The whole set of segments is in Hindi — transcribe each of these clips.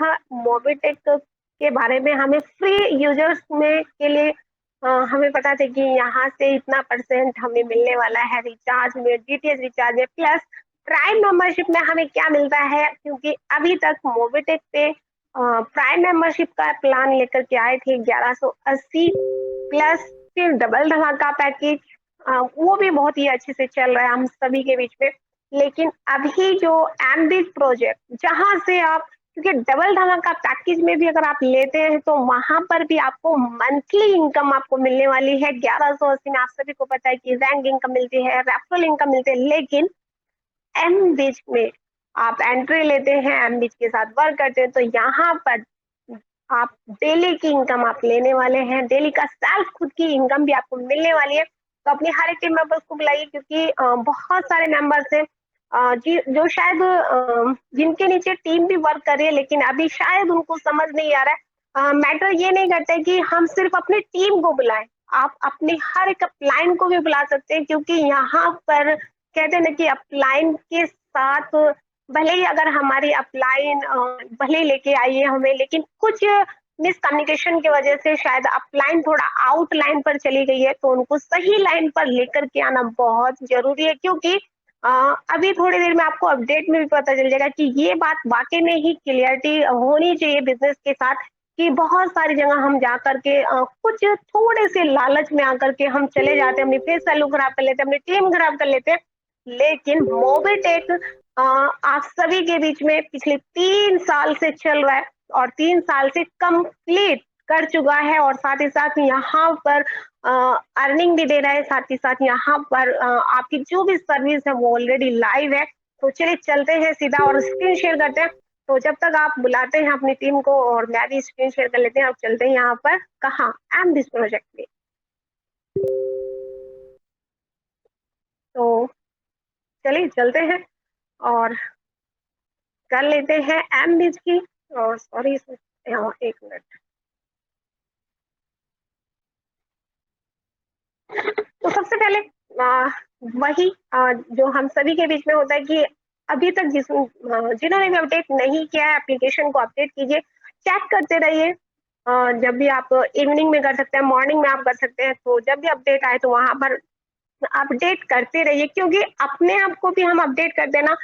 था मोबिटेक के बारे में, हमें फ्री यूजर्स में के लिए हमें पता था कि यहाँ से इतना परसेंट हमें मिलने वाला है रिचार्ज में, डीटीएच रिचार्ज में, प्लस प्राइम मेंबरशिप में हमें क्या मिलता है, क्योंकि अभी तक मोबिटेक पे प्राइम मेंबरशिप का प्लान लेकर के आए थे 1180 प्लस, फिर डबल धमाका पैकेज, वो भी बहुत ही अच्छे से चल रहा है हम सभी के बीच में। लेकिन अभी जो एमबीज प्रोजेक्ट, जहां से आप, क्योंकि डबल धमाका पैकेज में भी अगर आप लेते हैं तो वहां पर भी आपको मंथली इनकम आपको मिलने वाली है 1180 में। आप सभी को पता है कि रैंक इनकम मिलती है, रेफरल इनकम मिलती है, लेकिन एमबीज में आप एंट्री लेते हैं, एमबीज के साथ वर्क करते हैं, तो यहाँ पर आप डेली की इनकम आप लेने वाले हैं, डेली का सेल्फ खुद की इनकम भी आपको मिलने वाली है। तो अपने हर एक टीम मेंबर्स को बुलाइए, क्योंकि बहुत सारे मेंबर्स हैं जो शायद जिनके नीचे टीम भी वर्क कर रही है, लेकिन अभी शायद उनको समझ नहीं आ रहा है। मैटर ये नहीं करता है कि हम सिर्फ अपनी टीम को बुलाएं, आप अपने हर एक अपलाइन को भी बुला सकते हैं, क्योंकि यहाँ पर कहते हैं ना कि अपलाइन के साथ भले ही अगर हमारी अपलाइन भले ही लेके आई है हमें, लेकिन कुछ मिसकम्युनिकेशन की वजह से शायद अपलाइन थोड़ा आउट लाइन पर चली गई है, तो उनको सही लाइन पर लेकर के आना बहुत जरूरी है। क्योंकि अभी थोड़ी देर में आपको अपडेट में भी पता चल जाएगा कि ये बात वाकई में ही क्लियरिटी होनी चाहिए बिजनेस के साथ, कि बहुत सारी जगह हम जा करके कुछ थोड़े से लालच में आकर के हम चले जाते हैं, अपनी फेस वैल्यू खराब कर लेते हैं, अपनी टीम खराब कर लेते हैं। लेकिन मोबिटेक आप सभी के बीच में पिछले 3 साल से चल रहा है और 3 साल से कंप्लीट कर चुका है, और साथ ही साथ यहाँ पर अर्निंग भी दे रहा है, साथ ही साथ यहाँ पर आपकी जो भी सर्विस है वो ऑलरेडी लाइव है। तो चलिए चलते हैं सीधा और स्क्रीन शेयर करते हैं। तो जब तक आप बुलाते हैं अपनी टीम को और मैं भी स्क्रीन शेयर कर लेते हैं, आप चलते हैं यहाँ पर कहाँ, एमबीज प्रोजेक्ट में। तो चलिए चलते हैं और कर लेते हैं एमबीज की, और सॉरी एक मिनट। तो सबसे पहले वही जो हम सभी के बीच में होता है कि अभी तक जिन्होंने भी अपडेट नहीं किया है एप्लीकेशन को अपडेट कीजिए, चेक करते रहिए। जब भी आप इवनिंग में कर सकते हैं, मॉर्निंग में आप कर सकते हैं, तो जब भी अपडेट आए तो वहां पर अपडेट करते रहिए, क्योंकि अपने आप को भी हम अपडेट करते हैं ना।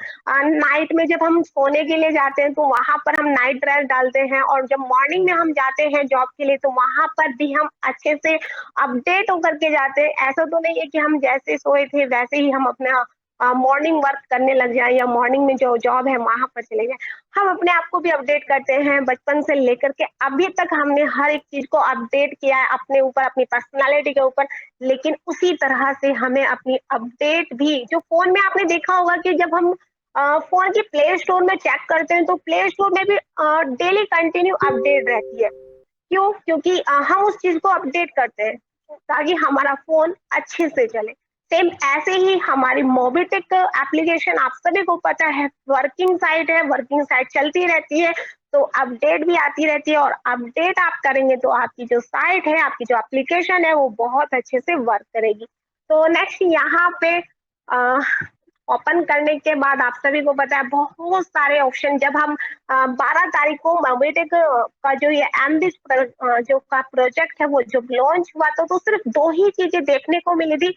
नाइट में जब हम सोने के लिए जाते हैं तो वहां पर हम नाइट ड्रेस डालते हैं, और जब मॉर्निंग में हम जाते हैं जॉब के लिए तो वहां पर भी हम अच्छे से अपडेट होकर के जाते हैं। ऐसा तो नहीं है कि हम जैसे सोए थे वैसे ही हम अपना मॉर्निंग वर्क करने लग जाए, या मॉर्निंग में जो जॉब है वहां पर चले जाए। हम अपने आप को भी अपडेट करते हैं, बचपन से लेकर के अभी तक हमने हर एक चीज को अपडेट किया है अपने ऊपर, अपनी पर्सनालिटी के ऊपर। लेकिन उसी तरह से हमें अपनी अपडेट भी, जो फोन में आपने देखा होगा कि जब हम फोन की प्ले स्टोर में चेक करते हैं तो प्ले स्टोर में भी डेली कंटिन्यू अपडेट रहती है। क्यों? क्योंकि हम उस चीज को अपडेट करते हैं ताकि हमारा फोन अच्छे से चले। सेम ऐसे ही हमारी मोबिटेक एप्लीकेशन, आप सभी को पता है वर्किंग साइट है, वर्किंग साइट चलती रहती है, तो अपडेट भी आती रहती है, और अपडेट आप करेंगे तो आपकी जो साइट है, आपकी जो एप्लीकेशन है वो बहुत अच्छे से वर्क करेगी। तो नेक्स्ट यहाँ पे ओपन करने के बाद आप सभी को पता है बहुत सारे ऑप्शन, जब हम 12 तारीख को मोबिटेक का जो ये एमबीज जो का प्रोजेक्ट है वो जब लॉन्च हुआ तो सिर्फ 2 ही चीजें देखने को मिली थी।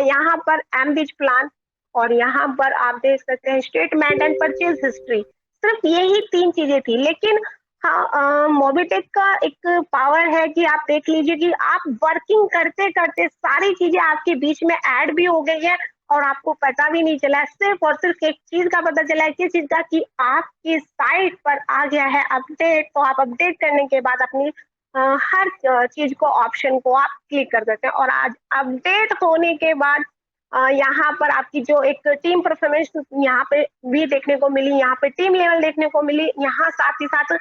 यहाँ पर एमबीज प्लान, और यहाँ पर आप देख सकते हैं स्टेटमेंट एंड परचेज हिस्ट्री, सिर्फ यही 3 चीजें थी। लेकिन हाँ, मोबिटेक का एक पावर है कि आप देख लीजिए कि आप वर्किंग करते करते सारी चीजें आपके बीच में ऐड भी हो गई है, और आपको पता भी नहीं चला है। सिर्फ और सिर्फ एक चीज का पता चला है, किस चीज का, कि आपकी साइट पर आ गया है अपडेट। तो आप अपडेट करने के बाद अपनी हर चीज को, ऑप्शन को आप क्लिक कर सकते हैं। और आज अपडेट होने के बाद यहाँ पर आपकी जो एक टीम परफॉर्मेंस यहाँ पे भी देखने को मिली, यहाँ पे टीम लेवल देखने को मिली। यहाँ साथ ही साथ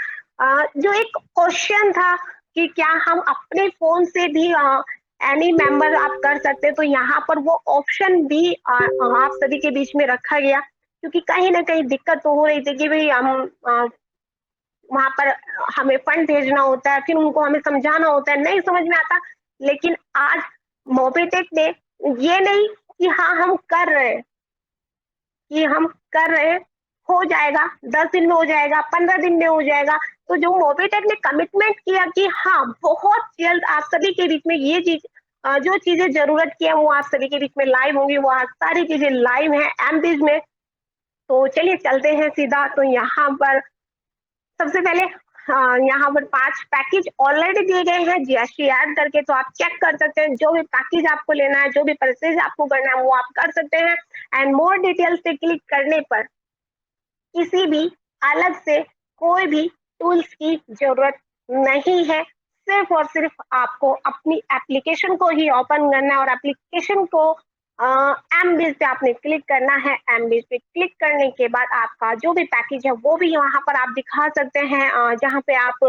जो एक क्वेश्चन था कि क्या हम अपने फोन से भी एनी मेंबर आप कर सकते हैं, तो यहाँ पर वो ऑप्शन भी आप सभी के बीच में रखा गया, क्योंकि कहीं ना कहीं दिक्कत तो हो रही थी कि भाई हम वहां पर हमें फंड भेजना होता है, फिर उनको हमें समझाना होता है, नहीं समझ में आता। लेकिन आज मोबिटेक ने ये नहीं कि हाँ हम कर रहे हैं, कि हम कर रहे हैं, हो जाएगा 10 दिन में, हो जाएगा 15 दिन में, हो जाएगा। तो जो मोबिटेक ने कमिटमेंट किया कि हाँ बहुत जल्द आप सभी के बीच में ये चीज जो चीजें जरूरत की है वो आप सभी के बीच में लाइव होंगी, वो आज सारी चीजें लाइव हैं एमबीज में। तो चलिए चलते हैं सीधा। तो यहाँ पर सबसे पहले यहाँ पर 5 पैकेज ऑलरेडी दिए गए हैं जीएसटी ऐड करके, तो आप चेक कर सकते हैं जो भी पैकेज आपको लेना है, जो भी परचेज आपको करना है वो आप कर सकते हैं। एंड मोर डिटेल्स पे क्लिक करने पर किसी भी अलग से कोई भी टूल्स की जरूरत नहीं है, सिर्फ और सिर्फ आपको अपनी एप्लीकेशन को ही ओपन करना है और एप्लीकेशन को एमबीज पे आपने क्लिक करना है। एमबीज पे क्लिक करने के बाद आपका जो भी पैकेज है वो भी यहाँ पर आप दिखा सकते हैं, जहाँ पे आप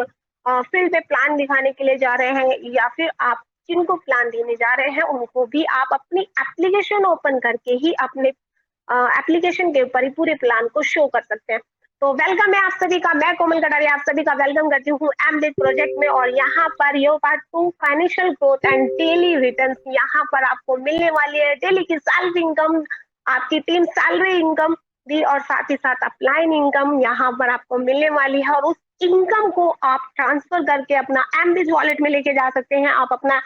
फील्ड पे प्लान दिखाने के लिए जा रहे हैं या फिर आप जिनको प्लान देने जा रहे हैं उनको भी आप अपनी एप्लीकेशन ओपन करके ही अपने एप्लीकेशन के ऊपर ही पूरे प्लान को शो कर सकते हैं। तो वेलकम है आप सभी का, मैं कोमल कटारिया आप सभी का वेलकम करती हूँ एमबीज प्रोजेक्ट में। और यहाँ पर यो part 2 financial growth and daily returns, यहाँ पर आपको मिलने वाली है डेली की सैलरी इनकम, आपकी टीम सैलरी इनकम भी और साथ ही साथ अपलाइन इनकम यहाँ पर आपको मिलने वाली है। और उस इनकम को आप ट्रांसफर करके अपना एमबीज वॉलेट में लेके जा सकते हैं, आप अपना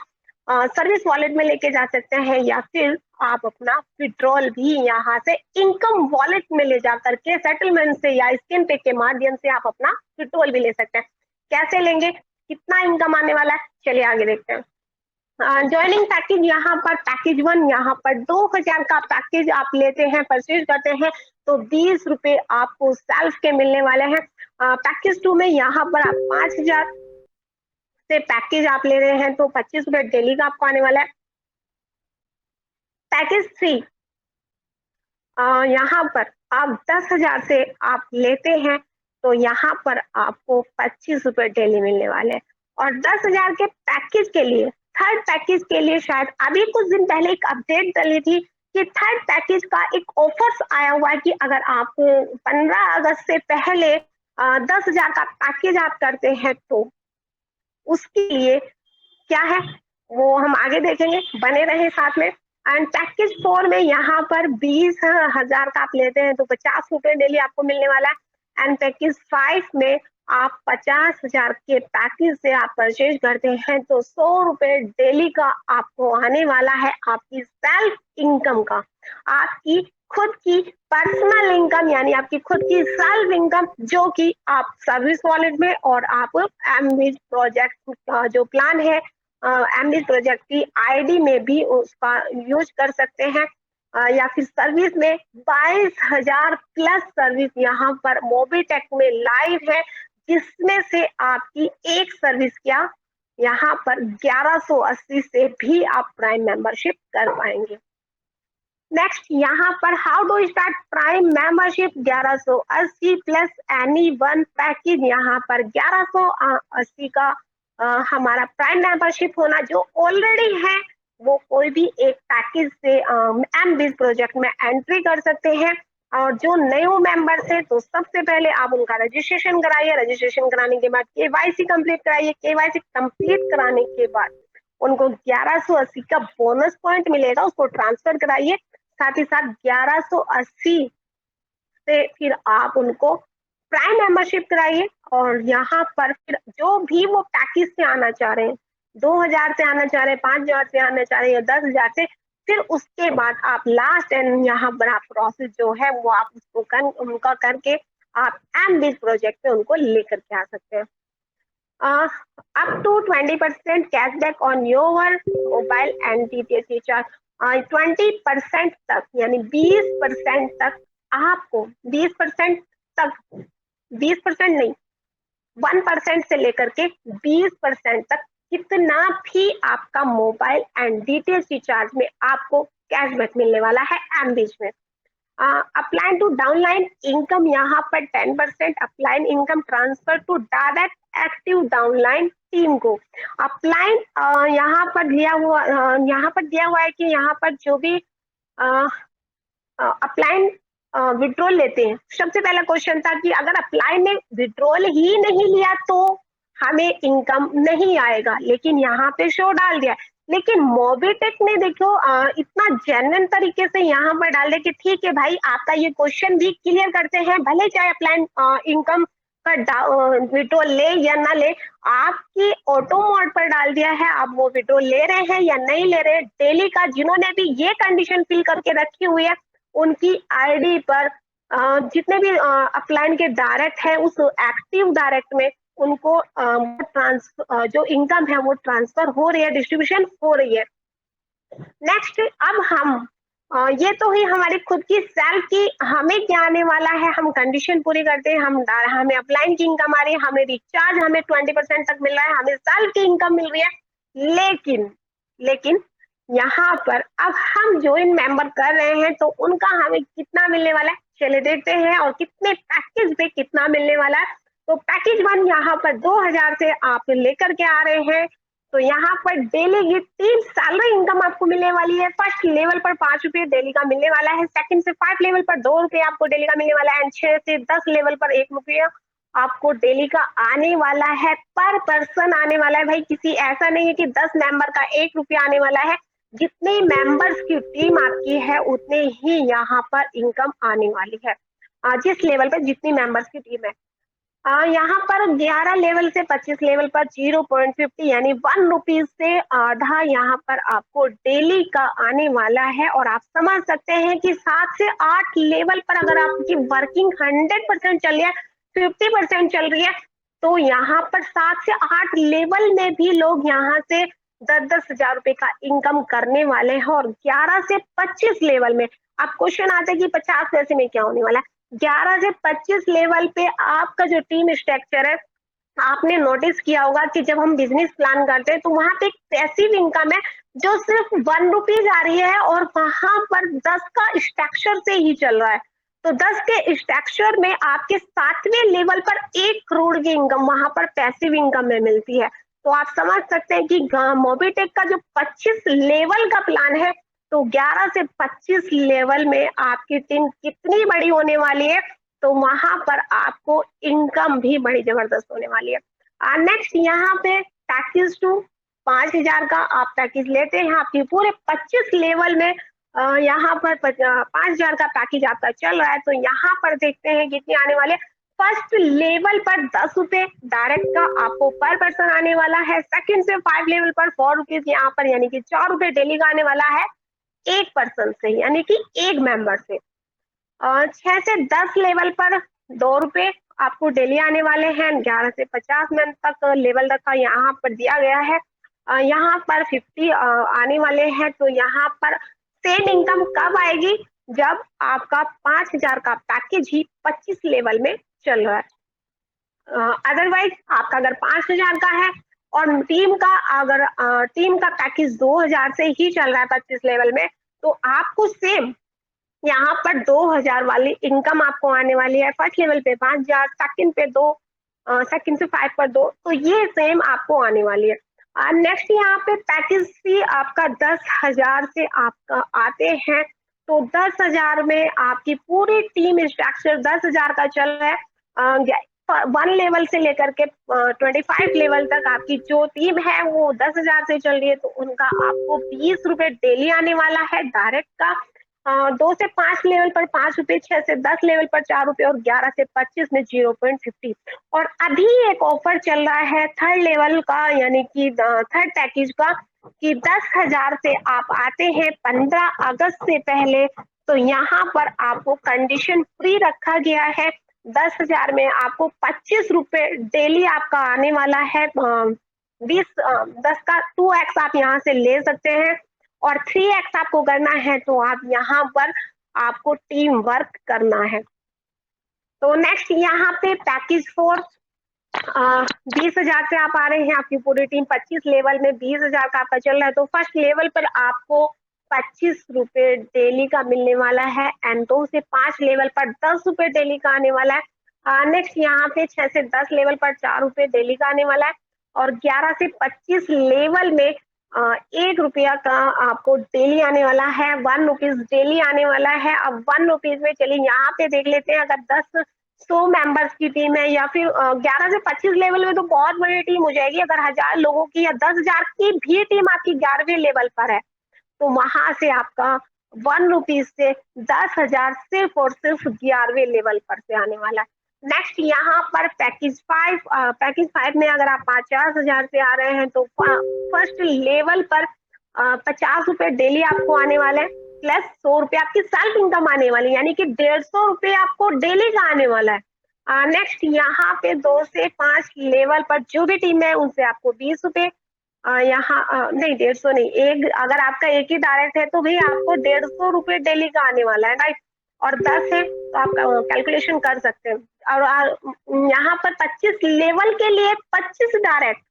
सर्विस वॉलेट में लेके जा सकते हैं, या फिर आप अपना विड्रॉल भी यहाँ से इनकम वॉलेट में ले जा करके सेटलमेंट से या स्कैन पे के माध्यम से आप अपना विड्रॉल भी ले सकते हैं। कैसे लेंगे, कितना इनकम आने वाला है, चलिए आगे देखते हैं। ज्वाइनिंग पैकेज, यहाँ पर पैकेज 1 यहाँ पर 2000 का पैकेज आप लेते हैं, परचेज करते हैं तो 20 रुपए आपको सेल्फ के मिलने वाले हैं। पैकेज 2 में यहाँ पर आप 5000 से पैकेज आप ले रहे हैं तो 25 रुपए डेली का आपको आने वाला है। पैकेज 3 यहाँ पर आप 10,000 से आप लेते हैं तो यहाँ पर आपको 25 रुपए डेली मिलने वाले हैं। और 10,000 के पैकेज के लिए, थर्ड पैकेज के लिए शायद अभी कुछ दिन पहले एक अपडेट डली थी कि थर्ड पैकेज का एक ऑफर्स आया हुआ है कि अगर आप 15 अगस्त से पहले 10,000 का पैकेज आप करते हैं तो उसके लिए क्या है वो हम आगे देखेंगे, बने रहे साथ में। एंड पैकेज 4 में यहाँ पर 20,000 का आप लेते हैं तो 50 रुपए डेली आपको मिलने वाला है। एंड पैकेज 5 में आप 50,000 के पैकेज से आप परचेज करते हैं तो 100 रुपए डेली का आपको आने वाला है आपकी सेल्फ इनकम का, आपकी खुद की पर्सनल इनकम, यानी आपकी खुद की सेल्फ इनकम, जो कि आप सर्विस वॉलेट में और आप एमबीज प्रोजेक्ट का जो प्लान है एमबीज प्रोजेक्ट की आईडी में भी उसका यूज कर सकते हैं, या फिर सर्विस में 22,000 प्लस सर्विस यहाँ पर मोबिटेक में लाइव है, जिसमें से आपकी एक सर्विस क्या यहाँ पर 1180 से भी आप प्राइम मेंबरशिप कर पाएंगे। नेक्स्ट यहाँ पर how do start prime membership 1180 plus any one package, यहाँ पर 1180 का हमारा प्राइम मेंबरशिप होना जो ऑलरेडी है वो कोई भी एक पैकेज से एमबीज प्रोजेक्ट में एंट्री कर सकते हैं। और जो नए मेंबर्स है तो सबसे पहले आप उनका रजिस्ट्रेशन कराइए, रजिस्ट्रेशन कराने के बाद केवाईसी कंप्लीट कराइए, केवाईसी कंप्लीट कराने के बाद उनको 1180 का बोनस पॉइंट मिलेगा, उसको ट्रांसफर कराइए, साथ ही साथ 1180 से फिर आप उनको प्राइम मेंबरशिप कराइए। और यहाँ पर फिर जो भी वो पैकेज से आना चाह रहे हैं, 2000 से आना चाह रहे हैं, 5000 से आना चाह रहे हैं, 10,000 से, फिर उसके बाद आप लास्ट एंड यहाँ पर आप प्रोसेस जो है वो आप उसको उनका करके आप एमबीज प्रोजेक्ट पे उनको लेकर के आ सकते हैं। Up to 20% cashback on your mobile and DTH recharge, 20% तक यानी 20% तक आपको 20% तक 20% नहीं 1% से लेकर के 20% तक कितना भी आपका मोबाइल एंड डीटीएच रिचार्ज में आपको कैशबैक मिलने वाला है एमबीज में। अपलाइन टू डाउनलाइन इनकम, यहाँ पर 10% upline income transfer to direct active downline team को। अपलाइन यहाँ पर दिया हुआ है कि यहाँ पर जो भी अपलाइन विड्रॉल लेते हैं, सबसे पहला क्वेश्चन था कि अगर अपलाइन ने विड्रॉल ही नहीं लिया तो हमें इनकम नहीं आएगा, लेकिन यहाँ पे शो डाल दिया। लेकिन मोबिटेक ने देखो इतना जेन्युइन तरीके से यहाँ पर डाल दे कि ठीक है भाई आपका ये क्वेश्चन भी क्लियर करते हैं, भले चाहे अपलाइन इनकम आपका विड्रॉल ले या ना ले, आपकी ऑटो मोड पर डाल दिया है, आप वो विड्रॉल ले रहे हैं या नहीं ले रहे। डेली का जिन्होंने भी ये कंडीशन फिल करके रखी हुई है, उनकी आईडी पर जितने भी अपलाइन के डायरेक्ट है, उस एक्टिव डायरेक्ट में उनको जो इनकम है वो ट्रांसफर हो रही है, डिस्ट्रीब्यूशन हो रही है। नेक्स्ट अब हम ये तो ही हमारी खुद की सेल्फ की हमें क्या आने वाला है, हम कंडीशन पूरी करते हैं, हमें अपलाइन की इनकम आ रही है, हमें रिचार्ज हमें 20% तक मिल रहा है, हमें सेल्फ की इनकम मिल रही है। लेकिन यहाँ पर अब हम ज्वाइन मेंबर कर रहे हैं तो उनका हमें कितना मिलने वाला है, चले देखते हैं, और कितने पैकेज पे कितना मिलने वाला है। तो पैकेज 1 यहाँ पर 2000 से आप लेकर के आ रहे हैं, तो यहाँ पर डेली की 3 सैलरी इनकम आपको मिलने वाली है। फर्स्ट लेवल पर 5 रुपये डेली का मिलने वाला है, सेकंड से 5 लेवल पर 2 रुपये आपको डेली का मिलने वाला है, एंड 6 से 10 लेवल पर 1 रुपया आपको डेली का आने वाला है, पर पर्सन आने वाला है। भाई किसी ऐसा नहीं है कि 10 मेंबर का 1 रुपया आने वाला है, जितने मेंबर्स की टीम आपकी है उतने ही यहाँ पर इनकम आने वाली है, जिस लेवल पर जितनी मेंबर्स की टीम है। यहाँ पर 11 लेवल से 25 लेवल पर 0.50 यानी 1 रुपीज से आधा यहाँ पर आपको डेली का आने वाला है। और आप समझ सकते हैं कि 7 से 8 लेवल पर अगर आपकी वर्किंग 100% चल रही है, 50% चल रही है, तो यहाँ पर 7 से 8 लेवल में भी लोग यहाँ से 10-10 हजार रुपए का इनकम करने वाले हैं। और 11 से 25 लेवल में अब क्वेश्चन आता है कि 50 पैसे में क्या होने वाला है। 11 से 25 लेवल पे आपका जो टीम स्ट्रक्चर है, आपने नोटिस किया होगा कि जब हम बिजनेस प्लान करते हैं तो वहां पे एक पैसिव इनकम है जो सिर्फ 1 रुपीज आ रही है, और वहां पर 10 का स्ट्रक्चर से ही चल रहा है। तो 10 के स्ट्रक्चर में आपके 7वें लेवल पर 1 करोड़ की इनकम वहां पर पैसिव इनकम में मिलती है। तो आप समझ सकते हैं कि मोबिटेक का जो 25 लेवल का प्लान है, तो 11 से 25 लेवल में आपकी टीम कितनी बड़ी होने वाली है, तो वहां पर आपको इनकम भी बड़ी जबरदस्त होने वाली है। नेक्स्ट यहाँ पे पैकेज 2 5000 का आप पैकेज लेते हैं, आपकी पूरे 25 लेवल में यहाँ पर 5000 का पैकेज आपका चल रहा है। तो यहाँ पर देखते हैं कितनी आने वाले है। फर्स्ट लेवल पर 10 रुपए डायरेक्ट का आपको पर पर्सन आने वाला है, सेकंड से 5 लेवल पर 4 रुपीज यहाँ पर यानी कि 4 रुपए डेली का आने वाला है एक पर्सन से, यानी कि एक मेंबर से। 6 से 10 लेवल पर 2 रुपए आपको डेली आने वाले हैं। 11 से 50 मिनट तक लेवल तक का यहाँ पर दिया गया है, यहाँ पर 50 आने वाले हैं। तो यहाँ पर सेम इनकम कब आएगी, जब आपका 5000 का पैकेज ही 25 लेवल में चल रहा है। अदरवाइज आपका अगर 5000 का है और टीम का पैकेज 2000 से ही चल रहा है 25 लेवल में, तो आपको सेम यहाँ पर 2000 वाली इनकम आपको आने वाली है। फर्स्ट लेवल पे 5000, सेकंड पे 2, सेकंड से 5 पर 2, तो ये सेम आपको आने वाली है। नेक्स्ट यहाँ पे पैकेज फी आपका 10,000 से आपका आते हैं, तो 10,000 में आपकी पूरी टीम स्ट्रक्चर 10,000 का चल रहा है। 1 लेवल से लेकर के 25 लेवल तक आपकी जो टीम है वो 10,000 से चल रही है, तो उनका आपको 20 रुपए डेली आने वाला है डायरेक्ट का। 2 से 5 लेवल पर 5 रुपए, 6 से 10 लेवल पर 4 रुपए, और 11 से 25 में 0.50। और अभी एक ऑफर चल रहा है थर्ड लेवल का, यानी कि थर्ड पैकेज का, कि 10,000 से आप आते हैं 15 अगस्त से पहले, तो यहाँ पर आपको कंडीशन फ्री रखा गया है। 10,000 में आपको 25 रुपए डेली आपका आने वाला है। 10 का 2x आप यहाँ से ले सकते हैं, और 3x आपको करना है तो आप यहाँ पर आपको टीम वर्क करना है। तो नेक्स्ट यहाँ पे पैकेज 4 20,000 से आप आ रहे हैं, आपकी पूरी टीम 25 लेवल में 20,000 का आपका चल रहा है। तो फर्स्ट लेवल पर आपको 25 रुपए डेली का मिलने वाला है, एंड 2 से 5 लेवल पर 10 रुपए डेली का आने वाला है। नेक्स्ट यहाँ पे 6 से 10 लेवल पर 4 रुपए डेली का आने वाला है, और 11 से 25 लेवल में 1 रुपया का आपको डेली आने वाला है, 1 रुपीज डेली आने वाला है। अब 1 रुपीज में चलिए यहाँ पे देख लेते हैं, अगर 100 मेंबर्स की टीम है, या फिर 11 से 25 लेवल में तो बहुत बड़ी टीम हो जाएगी। अगर 1000 लोगों की या 10,000 की भी टीम आपकी 11वें लेवल पर है, तो वहां से आपका 1 रुपीज से 10,000 सिर्फ और सिर्फ 11वें लेवल पर से आने वाला है। नेक्स्ट यहाँ पर पैकेज 5 में अगर आप 50,000 से आ रहे हैं तो फर्स्ट लेवल पर 50 रुपए डेली आपको आने वाले हैं, प्लस 100 रुपए आपकी सेल्फ इनकम आने वाली, यानी कि 150 रुपए आपको डेली का आने वाला है। नेक्स्ट यहाँ पे 2 से 5 लेवल पर जो भी टीम है उनसे आपको 20 रुपए, यहाँ नहीं 150 नहीं, एक अगर आपका एक ही डायरेक्ट है तो भी आपको 150 रुपए डेली का आने वाला है, राइट। और 10 है तो आप कैलकुलेशन कर सकते हैं। और यहाँ पर 25 लेवल के लिए 25 डायरेक्ट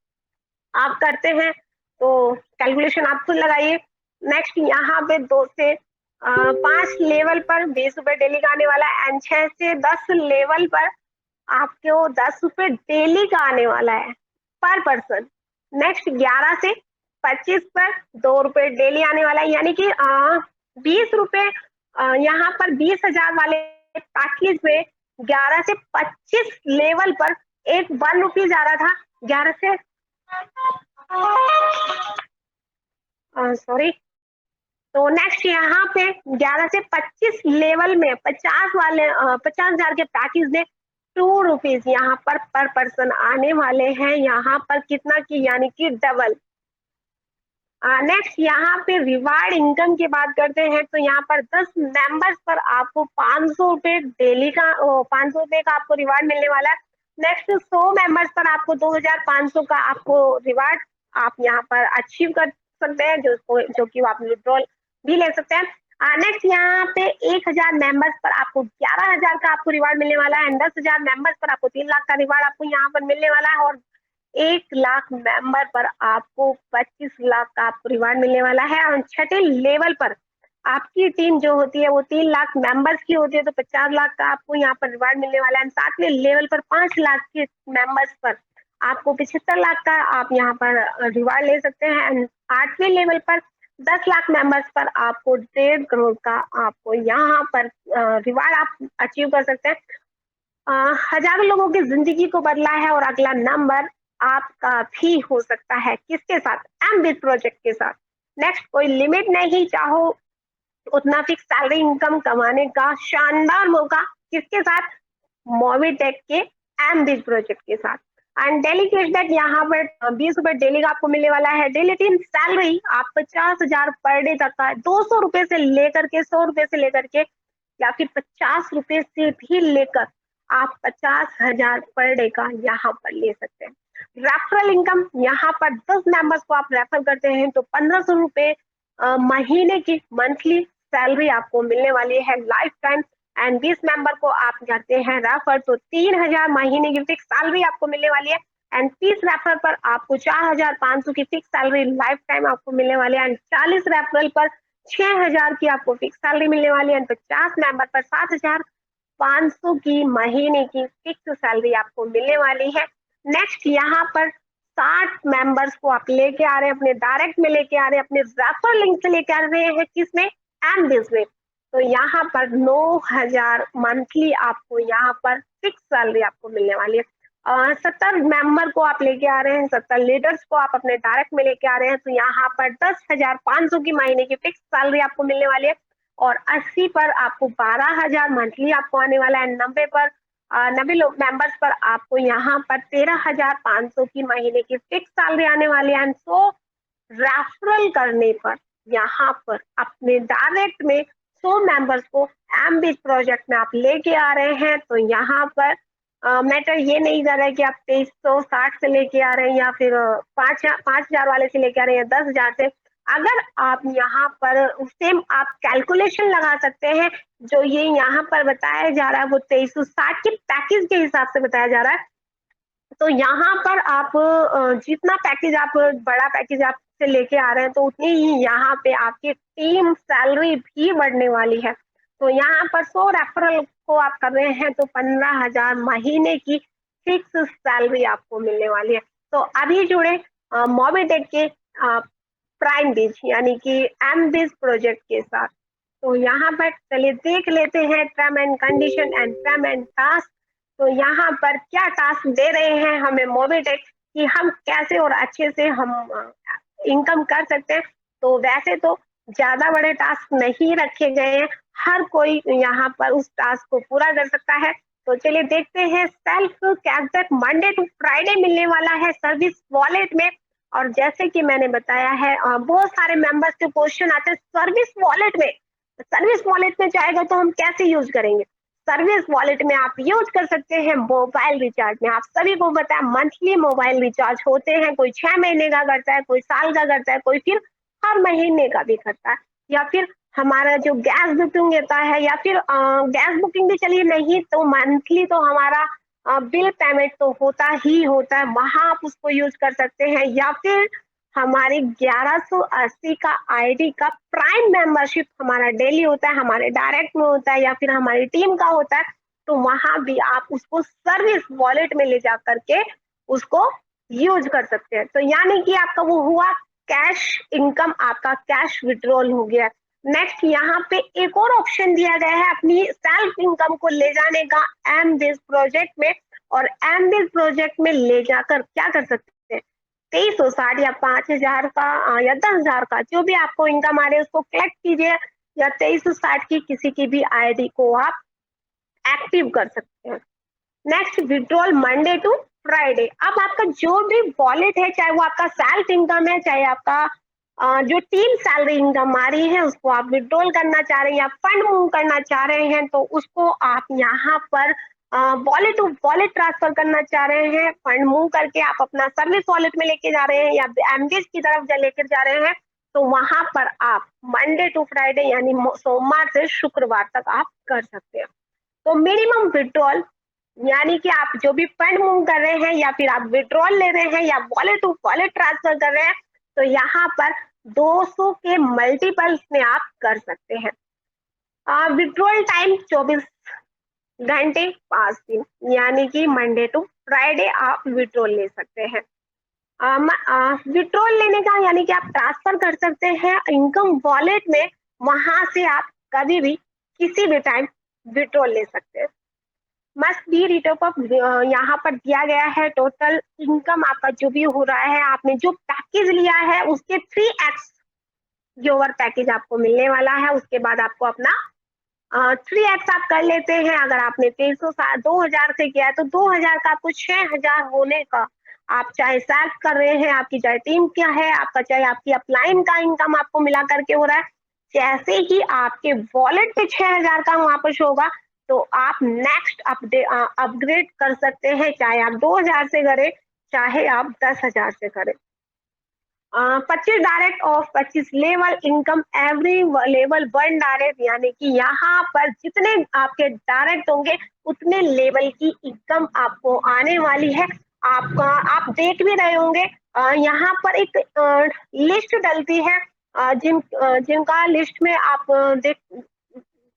आप करते हैं तो कैलकुलेशन आप खुद लगाइए। नेक्स्ट यहाँ पे 2 से 5 लेवल पर 20 रुपए डेली का आने वाला है, एंड 6 से 10 लेवल पर आपको 10 रुपए डेली का आने वाला है पर पर्सन। नेक्स्ट 11 से 25 पर 2 रुपए डेली आने वाला है, यानी कि 20 रुपए यहाँ पर 20,000 वाले पैकेज में 11 से 25 लेवल पर एक 1 रुपीज आ रहा था। 11 से सॉरी, तो नेक्स्ट यहाँ पे 11 से 25 लेवल में 50,000 के पैकेज में 2 रुपीज यहाँ पर पर्सन आने वाले हैं, यहाँ पर कितना की, यानी कि डबल। नेक्स्ट यहाँ पे रिवार्ड इनकम की बात करते हैं तो यहाँ पर 10 मेंबर्स पर आपको 500 रुपए डेली का 500 रुपए का आपको रिवार्ड मिलने वाला है। नेक्स्ट 100 मेंबर्स पर आपको 2,500 का आपको रिवार्ड आप यहाँ पर अचीव कर सकते हैं, जो कि आप विड्रॉल भी ले सकते हैं। नेक्स्ट यहाँ पे 1,000 मेंबर्स पर आपको 11,000 का आपको रिवार्ड मिलने वाला है, 10,000 मेंबर्स पर आपको 3 लाख का रिवार्ड आपको यहाँ पर मिलने वाला है, और 1 लाख मेंबर पर आपको 25 लाख का आपको रिवार्ड मिलने वाला है। और छठे लेवल पर आपकी टीम जो होती है वो 3 लाख मेंबर्स की होती है तो 50 लाख का आपको यहाँ पर रिवार्ड मिलने वाला है। 7वें लेवल पर 5 लाख के मेंबर्स पर आपको 75 लाख का आप यहाँ पर रिवार्ड ले सकते हैं। 8वें लेवल पर 10 लाख मेंबर्स पर आपको 1.5 करोड़ का आपको यहाँ पर रिवार्ड आप अचीव कर सकते हैं। हजारों लोगों की जिंदगी को बदला है, और अगला नंबर आपका भी हो सकता है, किसके साथ? एमबीज प्रोजेक्ट के साथ। नेक्स्ट, कोई लिमिट नहीं, चाहो उतना फिक्स सैलरी इनकम कमाने का शानदार मौका, किसके साथ? मोबिटेक के एमबीज प्रोजेक्ट के साथ। एंड डेली कैशबैक यहाँ पर 20 रुपए डेली का आपको मिलने वाला है। डेली टीम सैलरी आप 50,000 पर डे तक का 200 रुपए से लेकर के 100 रुपए से लेकर के या फिर 50 रुपए से भी लेकर आप 50,000 पर डे का यहाँ पर ले सकते हैं। रेफरल इनकम यहाँ पर 10 मेंबर्स को आप रेफर करते हैं तो 1,500 रुपए महीने की मंथली सैलरी आपको मिलने वाली है लाइफ टाइम। एंड 20 मेंबर को आप करते हैं रेफर तो 3,000 महीने की फिक्स सैलरी आपको मिलने वाली है। एंड 30 रेफर पर आपको 4,500 की फिक्स सैलरी लाइफ टाइम आपको मिलने वाली है। एंड 40 रेफरल पर 6,000 की आपको फिक्स सैलरी मिलने वाली है। 50 मेंबर पर 7,500 की महीने की फिक्स सैलरी आपको मिलने वाली है। नेक्स्ट यहाँ पर 60 मेंबर्स को आप लेके आ रहे हैं, अपने डायरेक्ट में लेके आ रहे हैं, अपने रेफर लिंक से लेके आ रहे हैं, किसमें? एमबीज में। तो यहाँ पर 9,000 मंथली आपको यहाँ पर फिक्स सैलरी आपको मिलने वाली है। 70 मेंबर को आप लेके आ रहे हैं, 70 लीडर्स को आप अपने डायरेक्ट में लेके आ रहे हैं तो यहाँ पर 10,500 की महीने की फिक्स सैलरी आपको मिलने वाली है। और 80 पर आपको 12,000 मंथली आपको आने वाला है। 90 लोग मेंबर्स पर आपको यहाँ पर 13,500 की महीने की फिक्स सैलरी आने वाली है। 100 रेफरल करने पर यहाँ पर अपने डायरेक्ट में 100 मेंबर्स को एमबीज प्रोजेक्ट में आप लेके आ रहे हैं तो यहाँ पर मैटर ये नहीं कर रहा है कि आप 2360 से लेके आ रहे हैं या फिर 5,000 वाले से लेके आ रहे हैं 10,000 से। अगर आप यहाँ पर सेम आप कैलकुलेशन लगा सकते हैं, जो ये यहाँ पर बताया जा रहा है वो 2360 के पैकेज के हिसाब से बताया जा रहा है। तो यहाँ पर आप जितना पैकेज आप बड़ा पैकेज आप से लेके आ रहे हैं तो उतनी ही यहाँ पे आपकी टीम सैलरी भी बढ़ने वाली है। तो यहाँ पर 100 रेफरल को आप कर रहे हैं तो 15,000 महीने की फिक्स सैलरी आपको मिलने वाली है। तो अभी जुड़े मोबिटेक के प्राइम बीज यानी कि एमबीज प्रोजेक्ट के साथ। तो यहाँ पर चलिए देख लेते हैं term and condition and term and task. तो यहाँ पर क्या टास्क दे रहे हैं हमें मोबिटेक कि हम कैसे और अच्छे से हम इनकम कर सकते हैं। तो वैसे तो ज्यादा बड़े टास्क नहीं रखे गए हैं, हर कोई यहाँ पर उस टास्क को पूरा कर सकता है। तो चलिए देखते हैं self cashback Monday to Friday मिलने वाला है सर्विस वॉलेट में। और जैसे कि मैंने बताया है बहुत सारे मेंबर्स के क्वेश्चन आते हैं सर्विस वॉलेट में। सर्विस वॉलेट में जाएगा तो हम कैसे यूज करेंगे? सर्विस वॉलेट में आप यूज कर सकते हैं मोबाइल रिचार्ज में। आप सभी को पता है मंथली मोबाइल रिचार्ज होते हैं, कोई 6 महीने का करता है, कोई साल का करता है, कोई फिर हर महीने का भी करता है। या फिर हमारा जो गैस बुकिंग होता है, या फिर गैस बुकिंग भी चलिए नहीं तो मंथली तो हमारा बिल पेमेंट तो होता ही होता है, वहां आप उसको यूज कर सकते हैं। या फिर हमारे 1180 का आईडी का प्राइम मेंबरशिप हमारा डेली होता है, हमारे डायरेक्ट में होता है या फिर हमारी टीम का होता है, तो वहां भी आप उसको सर्विस वॉलेट में ले जा करके उसको यूज कर सकते हैं। तो यानी कि आपका वो हुआ कैश इनकम, आपका कैश विड्रॉल हो गया। नेक्स्ट यहाँ पे एक और ऑप्शन दिया गया है अपनी सेल्फ इनकम को ले जाने का एम बेस प्रोजेक्ट में। और एम बेस प्रोजेक्ट में ले जाकर क्या कर सकते हैं, 2360 या 5000 का या 10,000 का जो भी आपको इनकम आ रही है उसको कलेक्ट कीजिए, या 2360 की किसी की भी आईडी को आप एक्टिव कर सकते हैं। Next withdrawal Monday to Friday. अब आपका जो भी वॉलेट है, चाहे वो आपका सेल्फ इनकम है, चाहे आपका जो टीम सैलरी इनकम आ रही है उसको आप विड्रॉल करना चाह रहे हैं या फंड मूव करना चाह रहे हैं, तो उसको आप यहाँ पर वॉलेट टू वॉलेट ट्रांसफर करना चाह रहे हैं, फंड मूव करके आप अपना सर्विस वॉलेट में लेके जा रहे हैं या एमबीएस की तरफ लेकर जा रहे हैं, तो वहां पर आप मंडे टू फ्राइडे यानी सोमवार से शुक्रवार तक आप कर सकते हैं। तो मिनिमम विड्रॉल यानी कि आप जो भी फंड मूव कर रहे हैं या फिर आप विड्रॉल ले रहे हैं या वॉलेट टू वॉलेट ट्रांसफर कर रहे हैं, तो यहाँ पर 200 के मल्टीपल्स में आप कर सकते हैं। विड्रॉल टाइम 24 घंटे 5 दिन, यानी कि मंडे टू फ्राइडे आप विड्रॉल ले सकते हैं। विड्रॉल लेने का यानी कि आप ट्रांसफर कर सकते हैं इनकम वॉलेट में, वहां से आप कभी भी किसी भी टाइम विड्रॉल ले सकते हैं। मस्ट बी रिटर्न ऑफ यहाँ पर दिया गया है टोटल इनकम आपका जो भी हो रहा है, आपने जो पैकेज लिया है उसके 3x योवर पैकेज आपको मिलने वाला है। उसके बाद आपको अपना 3x आप कर लेते हैं। अगर आपने 2000 से किया है तो 2000 का आपको 6000 होने का, आप चाहे सेल्फ कर रहे हैं, आपकी चाहे टीम क्या है आपका, चाहे आपकी अपलाइन का इनकम आपको मिला करके हो रहा है, जैसे ही आपके वॉलेट पे 6000 का वापस होगा तो आप नेक्स्ट अपग्रेड कर सकते हैं, चाहे आप 2000 से करें चाहे आप 10,000 से करें। 25 डायरेक्ट और 25 level income every level 1 direct, यानी कि यहाँ पर जितने आपके डायरेक्ट होंगे उतने लेवल की इनकम आपको आने वाली है। आपका आप देख भी रहे होंगे यहाँ पर एक लिस्ट डलती है जिनका लिस्ट में आप देख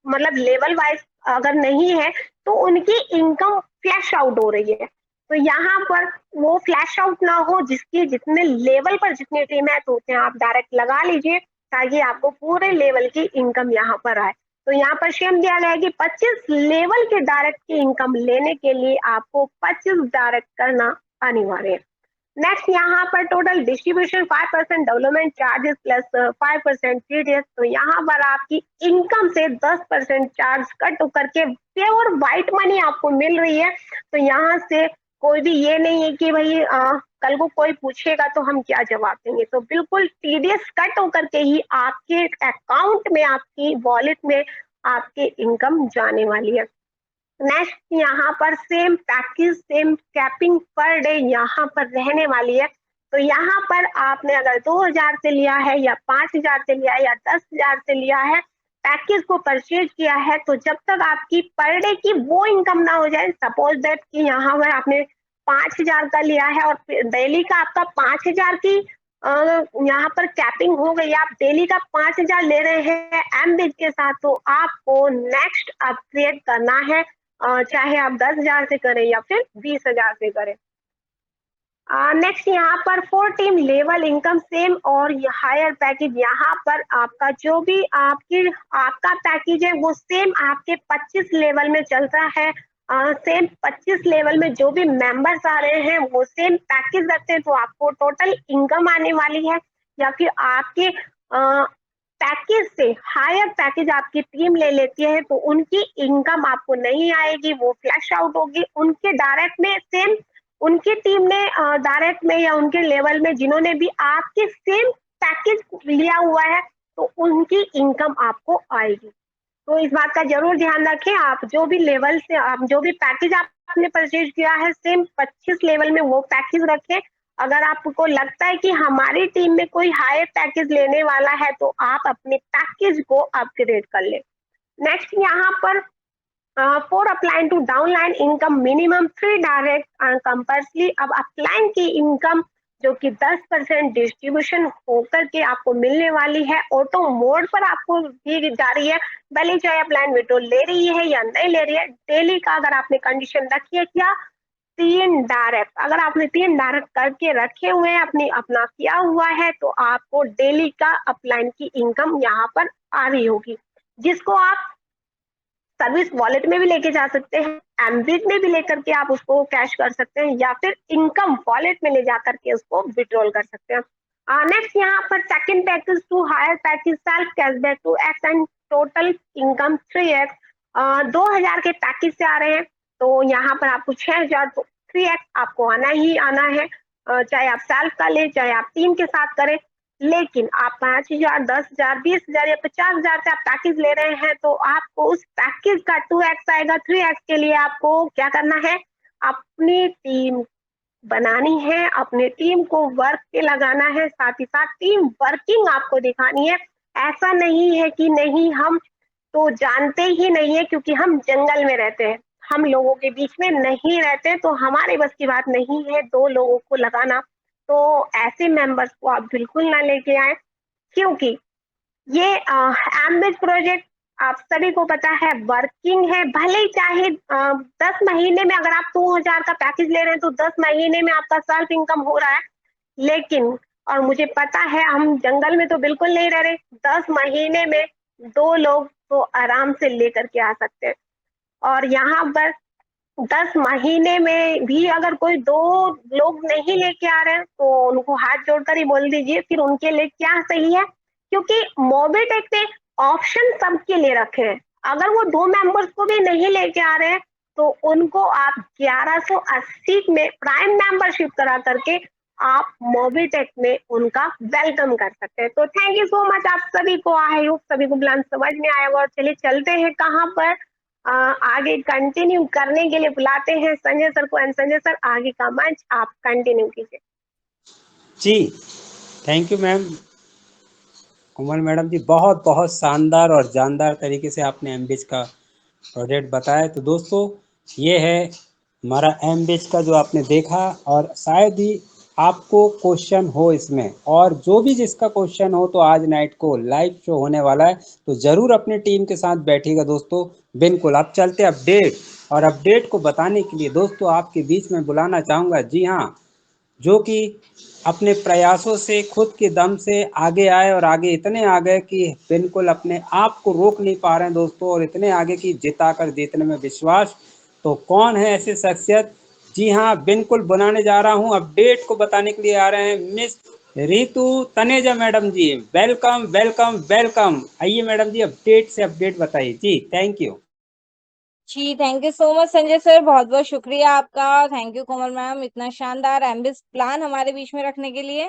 मतलब लेवल वाइज अगर नहीं है तो उनकी इनकम फ्लैश आउट हो रही है। तो यहाँ पर वो फ्लैश आउट ना हो, जिसके जितने लेवल पर जितने टीमैट होते हैं आप डायरेक्ट लगा लीजिए ताकि आपको पूरे लेवल की इनकम यहाँ पर आए। तो यहाँ पर शेम दिया गया है कि 25 लेवल के डायरेक्ट की इनकम लेने के लिए आपको 25 डायरेक्ट करना अनिवार्य है। नेक्स्ट यहाँ पर total distribution 5% development charges plus 5% TDS. तो यहाँ पर आपकी इनकम से 10% चार्ज कट करके प्योर व्हाइट मनी आपको मिल रही है। तो यहाँ से कोई भी ये नहीं है कि भाई कल को कोई पूछेगा तो हम क्या जवाब देंगे, तो बिल्कुल टीडीएस कट होकर के ही आपके अकाउंट में आपकी वॉलेट में आपके इनकम जाने वाली है। नेक्स्ट यहाँ पर same package same capping per day यहाँ पर रहने वाली है। तो यहाँ पर आपने अगर 2000 से लिया है या 5000 से लिया है या 10,000 से लिया है पैकेज को परचेज किया है, तो जब तक आपकी पर डे की वो इनकम ना हो जाए, सपोज दैट कि यहाँ पर आपने 5000 का लिया है और डेली का आपका 5000 की यहाँ पर कैपिंग हो गई, आप डेली का 5000 ले रहे हैं एमबीज के साथ, तो आपको नेक्स्ट अपग्रेड करना है चाहे आप 10,000 से करें या फिर 20,000 से करें। नेक्स्ट यहाँ पर 4 टीम लेवल इनकम सेम और हायर पैकेज, यहाँ पर आपका जो भी आपका पैकेज है वो सेम आपके 25 लेवल में चलता है। सेम 25 लेवल में जो भी मेंबर्स आ रहे हैं वो सेम पैकेज रखते हैं, तो आपको टोटल इनकम आने वाली है या फिर आपके पैकेज से हायर पैकेज आपकी टीम ले लेती है तो उनकी इनकम आपको नहीं आएगी, वो फ्लैश आउट होगी। उनके डायरेक्ट में सेम उनकी टीम ने डायरेक्ट में या उनके लेवल में जिन्होंने भी आपके सेम पैकेज लिया हुआ है तो उनकी इनकम आपको आएगी। तो इस बात का जरूर ध्यान रखें। आप जो भी लेवल से आप जो भी पैकेज आपने परचेज किया है सेम 25 लेवल में वो पैकेज रखें। अगर आपको लगता है कि हमारी टीम में कोई हाई पैकेज लेने वाला है तो आप अपने पैकेज को अपग्रेड कर ले। नेक्स्ट यहाँ पर for upline to downline income minimum 3 direct compulsory. अब अपलाइन की इनकम जो कि 10% डिस्ट्रीब्यूशन होकर के आपको मिलने वाली है, ऑटो मोड पर आपको दी जा रही है। भले चाहे अपलाइन विड्रॉल ले रही है या नहीं ले रही है, डेली का अगर आपने कंडीशन रखी है क्या 3 डायरेक्ट, अगर आपने 3 डायरेक्ट करके रखे हुए हैं अपनी अपना किया हुआ है तो आपको डेली का अपलाइन की इनकम यहाँ पर आ रही होगी, जिसको आप सर्विस वॉलेट में भी लेके जा सकते हैं, एमबिट में भी लेकर के आप उसको कैश कर सकते हैं या फिर इनकम वॉलेट में ले जाकर के उसको विड्रॉल कर सकते हैं। नेक्स्ट यहाँ पर second package to higher package self cashback to x and total income 3x। 2000 के पैकेज से आ रहे हैं तो यहाँ पर आपको 6000 तो 3x आपको आना ही आना है, चाहे आप सेल्फ का ले चाहे आप टीम के साथ करें। लेकिन आप 5000 10,000 20,000 या 50,000 से आप पैकेज ले रहे हैं तो आपको उस पैकेज का 2x आएगा। 3x के लिए आपको क्या करना है, अपनी टीम बनानी है, अपने टीम को वर्क पे लगाना है, साथ ही साथ टीम वर्किंग आपको दिखानी है। ऐसा नहीं है कि नहीं हम तो जानते ही नहीं है क्योंकि हम जंगल में रहते हैं, हम लोगों के बीच में नहीं रहते तो हमारे बस की बात नहीं है 2 लोगों को लगाना। तो ऐसे मेंबर्स को आप बिल्कुल ना लेके आए क्योंकि ये एम्बिट प्रोजेक्ट आप सभी को पता है वर्किंग है। भले ही चाहे 10 महीने में अगर आप 2000 का पैकेज ले रहे हैं तो 10 महीने में आपका सेल्फ इनकम हो रहा है, लेकिन और मुझे पता है हम जंगल में तो बिल्कुल नहीं रह रहे, 10 महीने में 2 लोग तो आराम से लेकर के आ सकते हैं। और यहाँ पर 10 महीने में भी अगर कोई 2 लोग नहीं लेके आ रहे हैं तो उनको हाथ जोड़कर ही बोल दीजिए फिर उनके लिए क्या सही है, क्योंकि मोबिटेक ने ऑप्शन सबके लिए रखे हैं। अगर वो 2 मेंबर्स को भी नहीं लेके आ रहे हैं तो उनको आप 1180 में प्राइम मेंबरशिप करा करके आप मोबिटेक में उनका वेलकम कर सकते हैं। तो थैंक यू सो मच आप सभी को, आई होप सभी को प्लान समझ में आया होगा। और चलिए चलते हैं कहाँ पर आगे कंटिन्यू करने के लिए बुलाते हैं संजय सर को। एंड संजय सर आगे का मंच आप कंटिन्यू कीजिए। जी thank you ma'am. Komal madam ji बहुत बहुत शानदार और जानदार तरीके से आपने एमबीएच का प्रोजेक्ट बताया। तो दोस्तों ये है हमारा एमबीएच का जो आपने देखा, और शायद ही आपको क्वेश्चन हो इसमें, और जो भी जिसका क्वेश्चन हो तो आज नाइट को लाइव शो होने वाला है तो ज़रूर अपनी टीम के साथ बैठिएगा दोस्तों। बिल्कुल अब चलते अपडेट, और अपडेट को बताने के लिए दोस्तों आपके बीच में बुलाना चाहूँगा, जी हाँ, जो कि अपने प्रयासों से खुद के दम से आगे आए और आगे इतने आ गए कि बिल्कुल अपने आप को रोक नहीं पा रहे हैं दोस्तों, और इतने आगे कि जिता कर जीतने में विश्वास। तो कौन है ऐसी शख्सियत? जी हाँ बिल्कुल बनाने जा रहा हूँ, अपडेट को बताने के लिए आ रहे हैं miss Ritu Taneja madam ji. Welcome welcome welcome. आइए मैडम जी अपडेट से अपडेट बताइए जी। थैंक यू जी। Thank you so much Sanjay sir, बहुत बहुत शुक्रिया आपका। थैंक यू कोमल मैम, इतना शानदार एम्बिस प्लान हमारे बीच में रखने के लिए।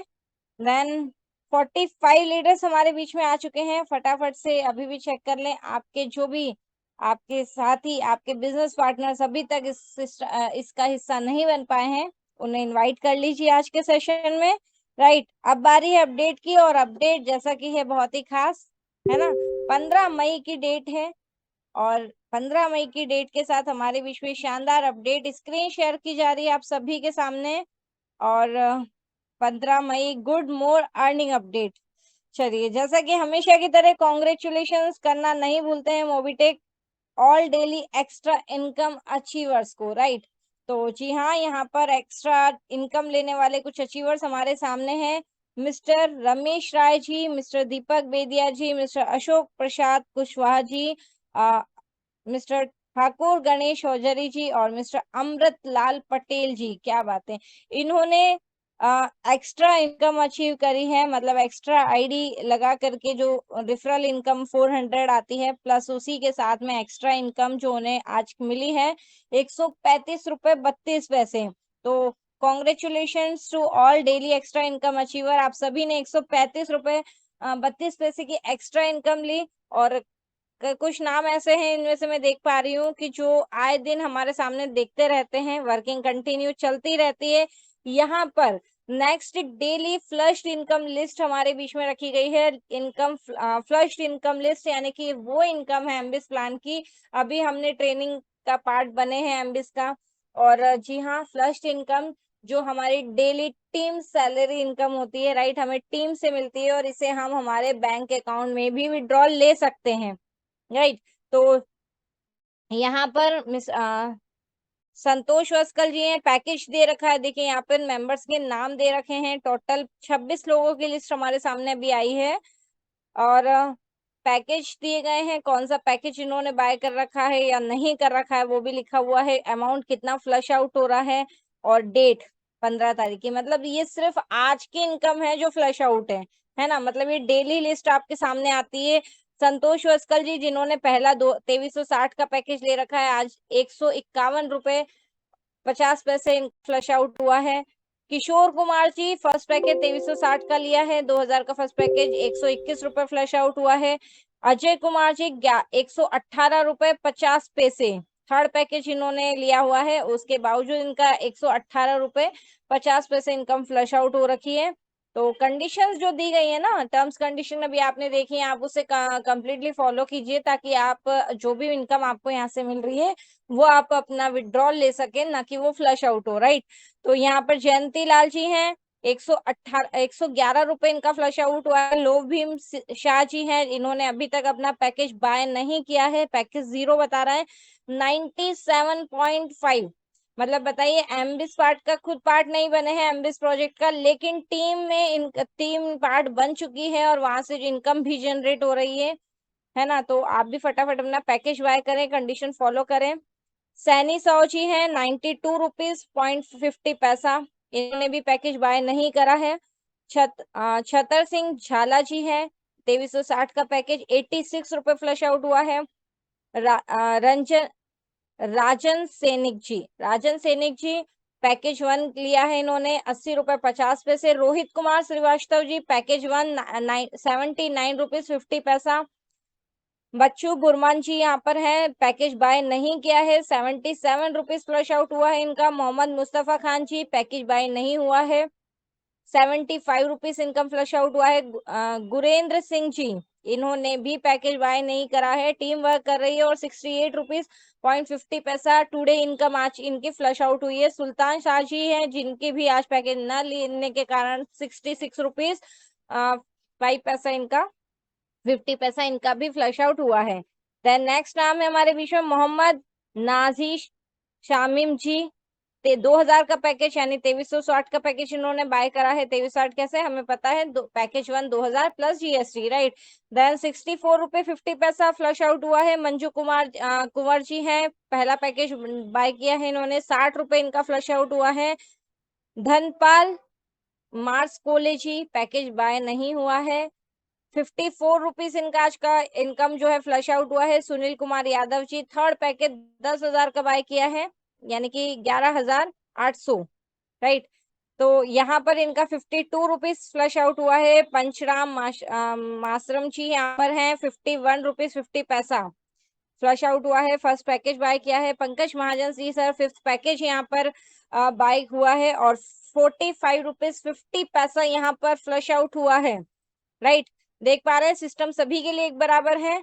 देन 45 लीडर्स हमारे बीच में आ चुके हैं। फटाफट से अभी भी चेक कर लें, आपके जो भी आपके साथी आपके बिजनेस पार्टनर्स अभी तक इसका हिस्सा नहीं बन पाए हैं उन्हें इनवाइट कर लीजिए आज के सेशन में। राइट, अब बारी है अपडेट की, और अपडेट जैसा कि है बहुत ही खास है ना। 15 मई की डेट है, और 15 मई की डेट के साथ हमारे बीच में शानदार अपडेट स्क्रीन शेयर की जा रही है आप सभी के सामने। और 15 मई गुड मोर अर्निंग अपडेट। चलिए, जैसा कि हमेशा की तरह कॉन्ग्रेचुलेशंस करना नहीं भूलते हैं Mobitech all daily extra income achievers को। राइट, तो जी हाँ, यहाँ पर एक्स्ट्रा इनकम लेने वाले कुछ अचीवर्स हमारे सामने हैं। मिस्टर रमेश राय जी, मिस्टर दीपक बेदिया जी, mister Ashok Prasad Kushwaha ji, mister Thakur Ganesh hosiery जी और मिस्टर अमृत लाल पटेल जी। क्या बात है, इन्होंने एक्स्ट्रा इनकम अचीव करी है, मतलब एक्स्ट्रा आईडी लगा करके जो रेफरल इनकम 400 आती है, प्लस उसी के साथ में एक्स्ट्रा इनकम जो उन्हें आज मिली है 135 रुपए 32 पैसे। तो congratulation to all daily extra income achiever, आप सभी ने 135 रुपए 32 पैसे की एक्स्ट्रा इनकम ली। और कुछ नाम ऐसे हैं इनमें से मैं देख पा रही हूँ कि जो आए दिन हमारे सामने देखते रहते हैं, वर्किंग कंटिन्यू चलती रहती है। यहाँ पर next daily flushed income list हमारे बीच में रखी गई है। इनकम फ्लश्ड इनकम लिस्ट यानी कि वो इनकम है एमबीएस प्लान की, अभी हमने ट्रेनिंग का पार्ट बने हैं एमबीएस का। और जी हाँ, फ्लश्ड इनकम जो हमारी डेली टीम सैलरी इनकम होती है, राइट, हमें टीम से मिलती है और इसे हम हमारे बैंक अकाउंट में भी विड्रॉल ले सकते हैं, राइट। तो यहाँ पर मिस संतोष वस्कल जी हैं, पैकेज दे रखा है, देखिए यहाँ पर मेंबर्स के नाम दे रखे हैं। टोटल 26 लोगों की लिस्ट हमारे सामने अभी आई है और पैकेज दिए गए हैं। कौन सा पैकेज इन्होंने बाय कर रखा है या नहीं कर रखा है वो भी लिखा हुआ है। अमाउंट कितना फ्लश आउट हो रहा है और डेट 15 तारीख की, मतलब ये सिर्फ आज की इनकम है जो फ्लश आउट है ना। मतलब ये डेली लिस्ट आपके सामने आती है। संतोष वस्कल जी जिन्होंने पहला 2360 का पैकेज ले रखा है, आज 151 रुपए 50 पैसे फ्लश आउट हुआ है। किशोर कुमार जी फर्स्ट पैकेज 2360 का लिया है, 2000 का फर्स्ट पैकेज 121 रुपए फ्लश आउट हुआ है। अजय कुमार जी 118 रुपए 50 पैसे थर्ड पैकेज इन्होंने लिया हुआ है, उसके बावजूद इनका 118 रुपए 50 पैसे इनकम फ्लश आउट हो रखी है। तो कंडीशंस जो दी गई है ना, टर्म्स कंडीशन अभी आपने देखी है, आप उसे कंप्लीटली फॉलो कीजिए ताकि आप जो भी इनकम आपको यहाँ से मिल रही है वो आप अपना विड्रॉल ले सके, ना कि वो फ्लश आउट हो, राइट। तो यहाँ पर जयंती लाल जी हैं, 111 रुपए इनका फ्लश आउट हुआ है। लोभ भीम शाह जी हैं, इन्होंने अभी तक अपना पैकेज बाय नहीं किया है, पैकेज 0 बता रहा है। 97.5, मतलब बताइए एमबिस पार्ट का खुद पार्ट नहीं बने हैं एमबिस प्रोजेक्ट का, लेकिन टीम में टीम पार्ट बन चुकी है और वहां से इनकम भी जनरेट हो रही है ना। तो आप भी फटाफट अपना पैकेज बाय करें, कंडीशन फॉलो करें। सैनी साव जी है 92 रुपीज 50 पैसा, इन्होंने भी पैकेज बाय नहीं करा है। छतर सिंह झाला जी है 2360 का पैकेज 86 रुपए फ्लश आउट हुआ है। राजन सैनिक जी पैकेज 1 लिया है इन्होंने 80 रुपए 50 पैसे। रोहित कुमार श्रीवास्तव जी पैकेज 1 79 रुपीज 50 पैसा। बच्चू गुरमान जी यहाँ पर है, पैकेज बाय नहीं किया है, 77 रुपीज फ्लश आउट हुआ है इनका। मोहम्मद मुस्तफा खान जी पैकेज बाय नहीं हुआ है, 75 रुपीज इनकम फ्लश आउट हुआ है। गुरेंद्र सिंह जी इन्होंने भी पैकेज बाय नहीं करा है, टीम वर्क कर रही है और 68 रुपीज 50 पैसा टुडे इनकम आज इनकी फ्लश आउट हुई है। सुल्तान शाह जी है जिनके भी आज पैकेज न लेने के कारण 66 रुपीज 5 पैसा इनका 50 पैसा इनका भी फ्लश आउट हुआ है। देन नेक्स्ट नाम है हमारे बीच में मोहम्मद नाजी शामिम जी, 2000 का पैकेज यानी 2360 का पैकेज इन्होंने बाय करा है। 2360 कैसे हमें पता है, package 1 2000 plus GST, right. Then 64 रुपए 50 पैसा फ्लश आउट हुआ है। मंजू कुंवर जी हैं, पहला पैकेज बाय किया है इन्होंने, 60 रुपए इनका फ्लश आउट हुआ है। धनपाल मार्स कोले जी पैकेज बाय नहीं हुआ है, 54 रुपीज इनका आज का इनकम जो है फ्लश आउट हुआ है। सुनील कुमार यादव जी थर्ड पैकेज 10,000 का बाय किया है यानी कि 11,800, राइट। तो यहाँ पर इनका 52 रुपीज फ्लश आउट हुआ है। पंचराम मासरम जी यहाँ पर हैं, 51 रुपीज 50 पैसा फ्लश आउट हुआ है, फर्स्ट पैकेज बाय किया है। Pankaj Mahajan ji sir fifth package यहाँ पर बाय हुआ है और 45 रुपीज 50 पैसा यहाँ पर फ्लश आउट हुआ है, राइट। देख पा रहे हैं सिस्टम सभी के लिए एक बराबर है।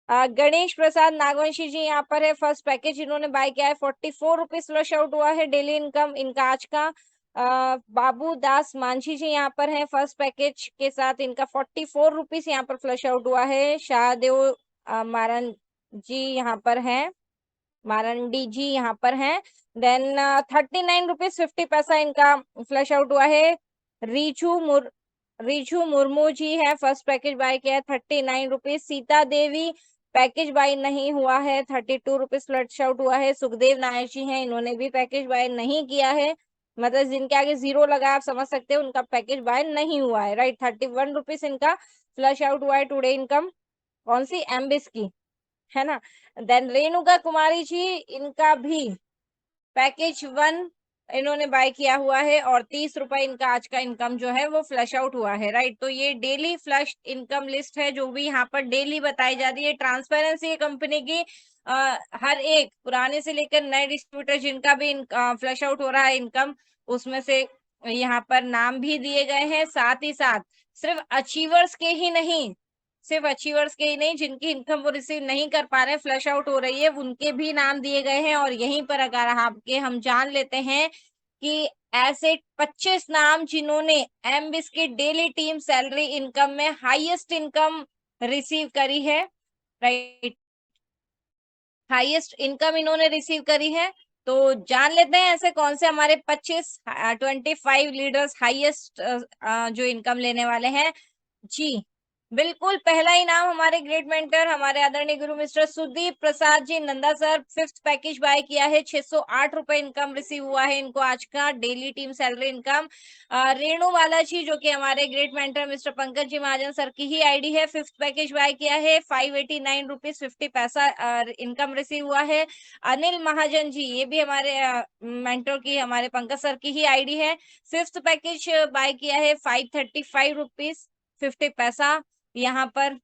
गणेश प्रसाद नागवंशी जी यहाँ पर है, फर्स्ट पैकेज इन्होंने बाय किया है, 44 रुपीज फ्लश आउट हुआ है डेली इनकम इनका आज का। बाबू दास मांझी जी यहाँ पर है, फर्स्ट पैकेज के साथ इनका 44 रुपीज यहाँ पर फ्लश आउट हुआ है। शाहदेव मारन जी यहाँ पर है, मारंडी जी यहाँ पर हैं। देन 39 रुपीज 50 पैसा इनका फ्लश आउट हुआ है। रिजू मुर्मू जी है, फर्स्ट पैकेज बाय किया है, 39 rupees. Sita Devi package bye नहीं हुआ है, 32 रुपीज फ्लश आउट हुआ है। सुखदेव नायक जी हैं, इन्होंने भी पैकेज बाय नहीं किया है, मतलब जिनके आगे 0 लगा आप समझ सकते हैं उनका पैकेज बाय नहीं हुआ है, राइट। 31 रुपीज इनका फ्लश आउट हुआ है टुडे इनकम, कौन सी, एमबिस की, है ना। देन रेणुका कुमारी जी, इनका भी पैकेज 1 इन्होंने बाय किया हुआ है और 30 रुपए इनका आज का इनकम जो है वो फ्लश आउट हुआ है, राइट। तो ये डेली फ्लश इनकम लिस्ट है जो भी यहाँ पर डेली बताई जा रही है। ट्रांसपेरेंसी है कंपनी की, हर एक पुराने से लेकर नए डिस्ट्रीब्यूटर जिनका भी फ्लश आउट हो रहा है इनकम, उसमें से यहाँ पर नाम भी दिए गए हैं। साथ ही साथ सिर्फ अचीवर्स के ही नहीं, सिर्फ अचीवर्स के ही नहीं, जिनकी इनकम वो रिसीव नहीं कर पा रहे, फ्लश आउट हो रही है, उनके भी नाम दिए गए हैं। और यहीं पर अगर आपके हम जान लेते हैं कि ऐसे 25 नाम जिन्होंने एमबिस की डेली टीम सैलरी इनकम में हाईएस्ट इनकम रिसीव करी है, राइट, हाईएस्ट इनकम इन्होंने रिसीव करी है। तो जान लेते हैं ऐसे कौन से हमारे 25 लीडर्स हाईएस्ट जो इनकम लेने वाले हैं। जी बिल्कुल, पहला इनाम हमारे ग्रेट मेंटर हमारे आदरणीय गुरु mister Sudeep Prasad ji Nanda sir, 5th package buy किया है, 608 रुपए इनकम रिसीव हुआ है इनको आज का daily team salary income. Renu वाला जी जो कि हमारे great mentor mister Pankaj ji महाजन सर की ही आईडी है, 5th पैकेज बाय किया है, 589 रुपीज 50 पैसा इनकम रिसीव हुआ है। अनिल महाजन जी, ये भी हमारे मेंटर की हमारे पंकज सर की ही आईडी है, 5th पैकेज बाय किया है, 535 रुपीज 50 पैसा यहाँ पर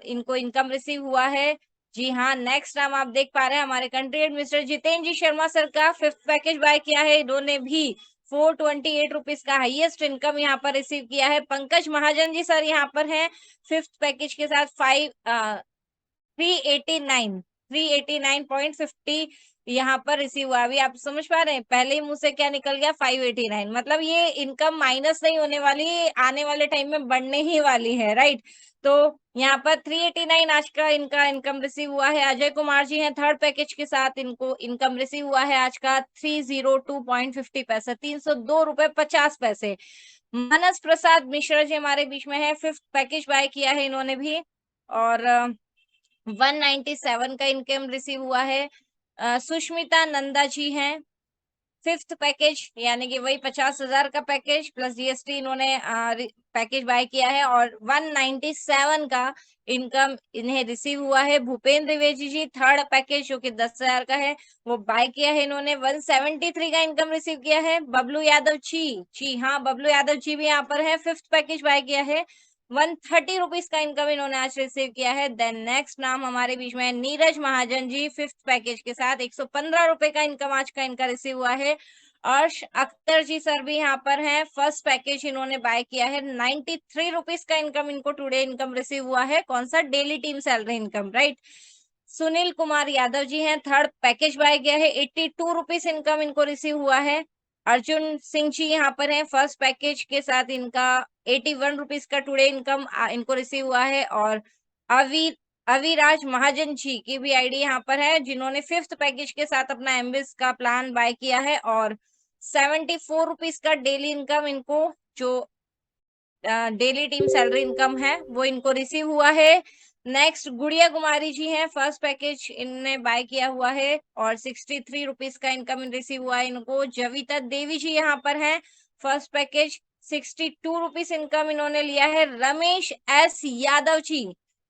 इनको इनकम रिसीव हुआ है। जी हाँ, नेक्स्ट नाम आप देख पा रहे हैं हमारे कंट्रीब्यूट मिस्टर जितेंद्र जी शर्मा सर का 5th पैकेज बाय किया है, इन्होंने भी 428 रुपीज का हाईएस्ट इनकम यहाँ पर रिसीव किया है। पंकज महाजन जी सर यहाँ पर हैं 5th पैकेज के साथ 389.50 यहाँ पर रिसीव हुआ। अभी आप समझ पा रहे हैं, पहले ही मुंह से क्या निकल गया, 589, मतलब ये इनकम माइनस नहीं होने वाली, आने वाले टाइम में बढ़ने ही वाली है, राइट। तो यहाँ पर 389 आज का इनका इनकम रिसीव हुआ है। अजय कुमार जी हैं 3rd पैकेज के साथ, इनको इनकम रिसीव हुआ है आज का 302.50 पैसा, 302 रुपए 50 पैसे। मानस प्रसाद मिश्रा जी हमारे बीच में है, 5th पैकेज बाय किया है इन्होंने भी और 197 का इनकम रिसीव हुआ है। सुष्मिता नंदा जी हैं, 5th पैकेज यानी कि वही 50,000 का पैकेज प्लस जीएसटी इन्होंने पैकेज बाय किया है और 197 का इनकम इन्हें रिसीव हुआ है। भूपेंद्र द्विवेदी जी 3rd पैकेज जो कि 10,000 का है वो बाय किया है इन्होंने, 173 का इनकम रिसीव किया है। बबलू यादव जी हाँ, बबलू यादव जी भी यहाँ पर है, 5th पैकेज बाय किया है, 130 रुपीज का इनकम इन्होंने आज रिसीव किया है। देन नेक्स्ट नाम हमारे बीच में है नीरज महाजन जी, 5th पैकेज के साथ 115 रुपए का इनकम आज का इनका रिसीव हुआ है। अर्श अख्तर जी सर भी यहाँ पर हैं, 1st पैकेज इन्होंने बाय किया है, 93 रुपीज का इनकम इनको टुडे इनकम रिसीव हुआ है, कौन सा, daily team salary income, right. Sunil Kumar Yadav ji हैं, 3rd पैकेज बाय किया है, 82 रुपीज इनकम इनको रिसीव हुआ है। अर्जुन सिंह जी यहाँ पर हैं, 1st पैकेज के साथ इनका 81 रुपीज का टुडे इनकम इनको रिसीव हुआ है। और अविराज महाजन जी की भी आईडी यहाँ पर है, जिन्होंने 5th पैकेज के साथ अपना एमबिस का प्लान बाय किया है और 74 रुपीज का डेली इनकम इनको जो डेली टीम सैलरी इनकम है वो इनको रिसीव हुआ है। नेक्स्ट गुड़िया कुमारी जी हैं, 1st पैकेज इनने बाय किया हुआ है और 63 रुपीज का इनकम रिसीव हुआ है इनको। जविता देवी जी यहाँ पर हैं, 1st पैकेज 62 रुपीज इनकम इन्होंने लिया है। रमेश एस यादव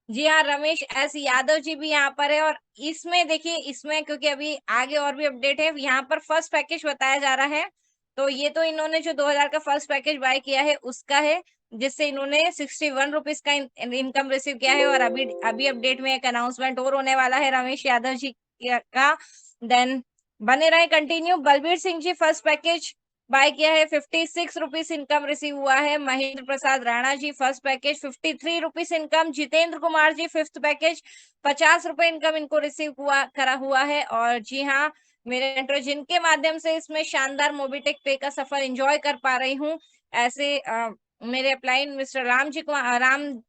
जी हाँ, रमेश एस यादव जी भी यहाँ पर है और इसमें देखिए, इसमें क्योंकि अभी आगे और भी अपडेट है, यहाँ पर 1st पैकेज बताया जा रहा है, तो ये तो इन्होंने जो 2000 का 1st पैकेज बाय किया है उसका है, जिससे इन्होंने 61 रुपीज का इनकम रिसीव किया है। और अभी अपडेट में एक अनाउंसमेंट और होने वाला है रमेश यादव जी का। देन बने रहे continue. Balbir Singh ji 1st package buy किया है, 56 रुपीज इनकम रिसीव हुआ है। Mahendra Prasad Rana ji 1st package 53 rupees income. Jitendra Kumar ji 5th package 50 रुपए इनकम इनको रिसीव करा हुआ है। और जी हाँ, मेरे मेंटर जिनके माध्यम से इसमें शानदार मोबिटेक पे का सफर एंजॉय कर पा रही हूँ, ऐसे मेरे अपलाइन मिस्टर राम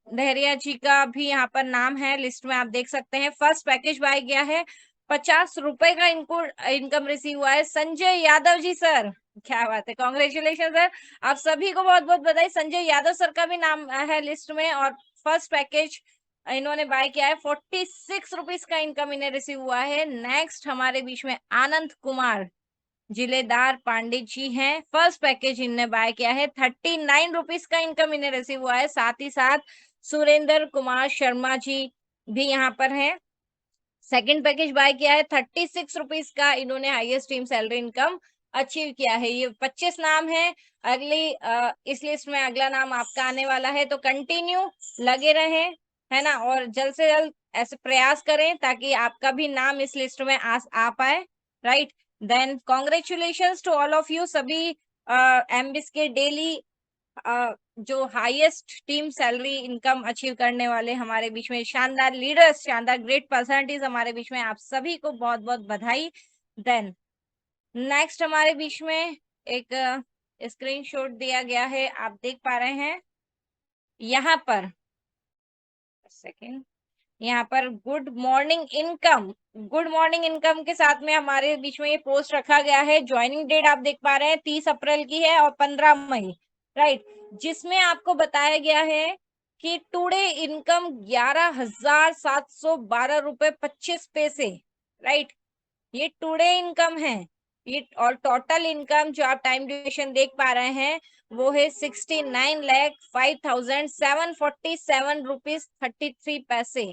डहरिया जी का भी यहाँ पर नाम है, लिस्ट में आप देख सकते हैं। 1st पैकेज बाय गया है, 50 रुपए का इनको इनकम रिसीव हुआ है। संजय यादव जी सर, क्या बात है, कॉन्ग्रेचुलेशन सर, आप सभी को बहुत बहुत बधाई। संजय यादव सर का भी नाम है लिस्ट में और 1st पैकेज इन्होंने बाय किया है, 46 रुपीज का इनकम इन्हें रिसीव हुआ है। नेक्स्ट हमारे बीच में आनंद कुमार जिलेदार पांडित जी हैं, फर्स्ट पैकेज इनने बाय किया है, 39 रुपीज का इनकम इन्हें रिसीव हुआ है। साथ ही साथ सुरेंद्र कुमार शर्मा जी भी यहाँ पर हैं, सेकंड पैकेज बाय किया है, 36 रुपीज का इन्होंने highest team salary income achieve किया है। ये 25 नाम है अगली इस लिस्ट में, अगला नाम आपका आने वाला है, तो कंटिन्यू लगे रहे, है ना, और जल्द से जल्द ऐसे प्रयास करें ताकि आपका भी नाम इस लिस्ट में आ पाए, right. Then congratulations to all of you, सभी एमबीएस के डेली जो highest team salary income achieve करने वाले हमारे बीच में शानदार लीडर्स, शानदार ग्रेट पर्सनालिटीज हमारे बीच में, आप सभी को बहुत बहुत बधाई। देन नेक्स्ट हमारे बीच में एक स्क्रीनशॉट दिया गया है, आप देख पा रहे हैं यहाँ पर, सेकेंड, यहाँ पर good morning income, good morning income के साथ में हमारे बीच में ये पोस्ट रखा गया है। ज्वाइनिंग डेट आप देख पा रहे हैं 30 अप्रैल की है और 15 मई, राइट, जिसमें आपको बताया गया है कि टुडे इनकम 11,712 रुपए 25 पैसे, राइट, ये टुडे इनकम है ये। और टोटल इनकम जो आप टाइम ड्यूरेशन देख पा रहे हैं वो है 69,05,747 रुपीज 33 पैसे,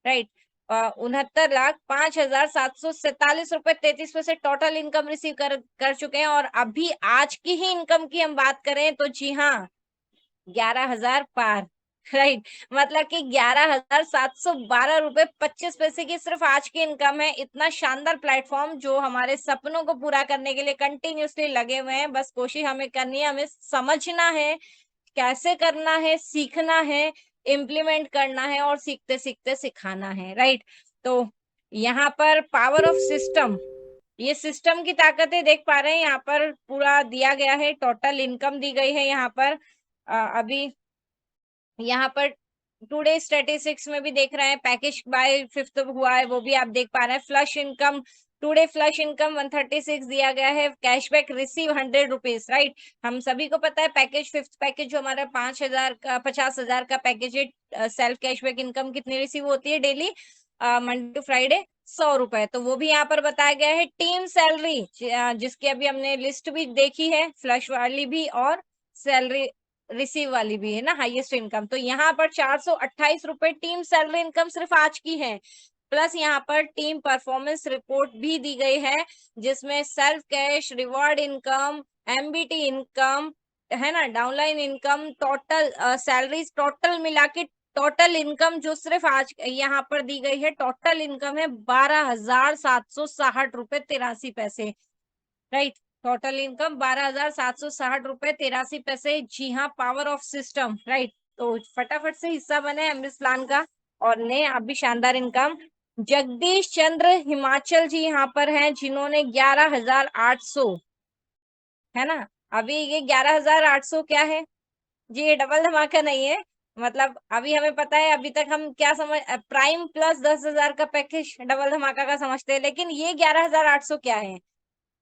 राइट। 69,05,747 रुपए 33 पैसे टोटल इनकम रिसीव कर चुके हैं। और अभी आज की ही इनकम की हम बात करें तो जी हाँ, 11,000 पार, राइट, मतलब कि 11,712 रुपए 25 पैसे की सिर्फ आज की इनकम है। इतना शानदार प्लेटफॉर्म जो हमारे सपनों को पूरा करने के लिए कंटिन्यूअसली लगे हुए हैं, बस कोशिश हमें करनी है, हमें समझना है कैसे करना है, सीखना है, इम्प्लीमेंट करना है और सीखते सीखते सिखाना है, राइट। तो यहाँ पर पावर ऑफ सिस्टम, ये सिस्टम की ताकतें देख पा रहे हैं, यहाँ पर पूरा दिया गया है, टोटल इनकम दी गई है यहाँ पर। अभी यहाँ पर टुडे स्टैटिस्टिक्स में भी देख रहे हैं, पैकेज बाय 5th हुआ है वो भी आप देख पा रहे हैं। Flush income, today flush income 136 दिया गया है, कैशबैक रिसीव 100 रुपीज, राइट। हम सभी को पता है पैकेज 5th पैकेज जो हमारा 5,000 का 50,000 का पैकेज है, सेल्फ कैशबैक इनकम कितनी रिसीव होती है डेली, मंडे टू फ्राइडे 100 रुपए, तो वो भी यहाँ पर बताया गया है। टीम सैलरी जिसकी अभी हमने लिस्ट भी देखी है, फ्लश वाली भी और सैलरी रिसीव वाली भी है ना, हाईएस्ट इनकम, तो यहाँ पर 428 रुपए टीम सैलरी इनकम सिर्फ आज की है। प्लस यहाँ पर टीम परफॉर्मेंस रिपोर्ट भी दी गई है जिसमें self cash, reward income, MBT income, है ना, downline income, total salaries, total मिला के टोटल इनकम जो सिर्फ आज यहाँ पर दी गई है, टोटल इनकम है 12,760 रुपए 83 पैसे, राइट। टोटल इनकम 12,760 रुपए 83 पैसे, जी हाँ, पावर ऑफ सिस्टम, राइट। तो फटाफट से हिस्सा बने एमबीएस प्लान का और ने आप भी शानदार इनकम। जगदीश चंद्र हिमाचल जी यहाँ पर हैं जिन्होंने 11,800, है ना, अभी ये 11,800 क्या है जी, ये डबल धमाका नहीं है, मतलब अभी हमें पता है, अभी तक हम क्या समझ, प्राइम प्लस 10,000 का पैकेज डबल धमाका का समझते हैं, लेकिन ये 11,800 क्या है,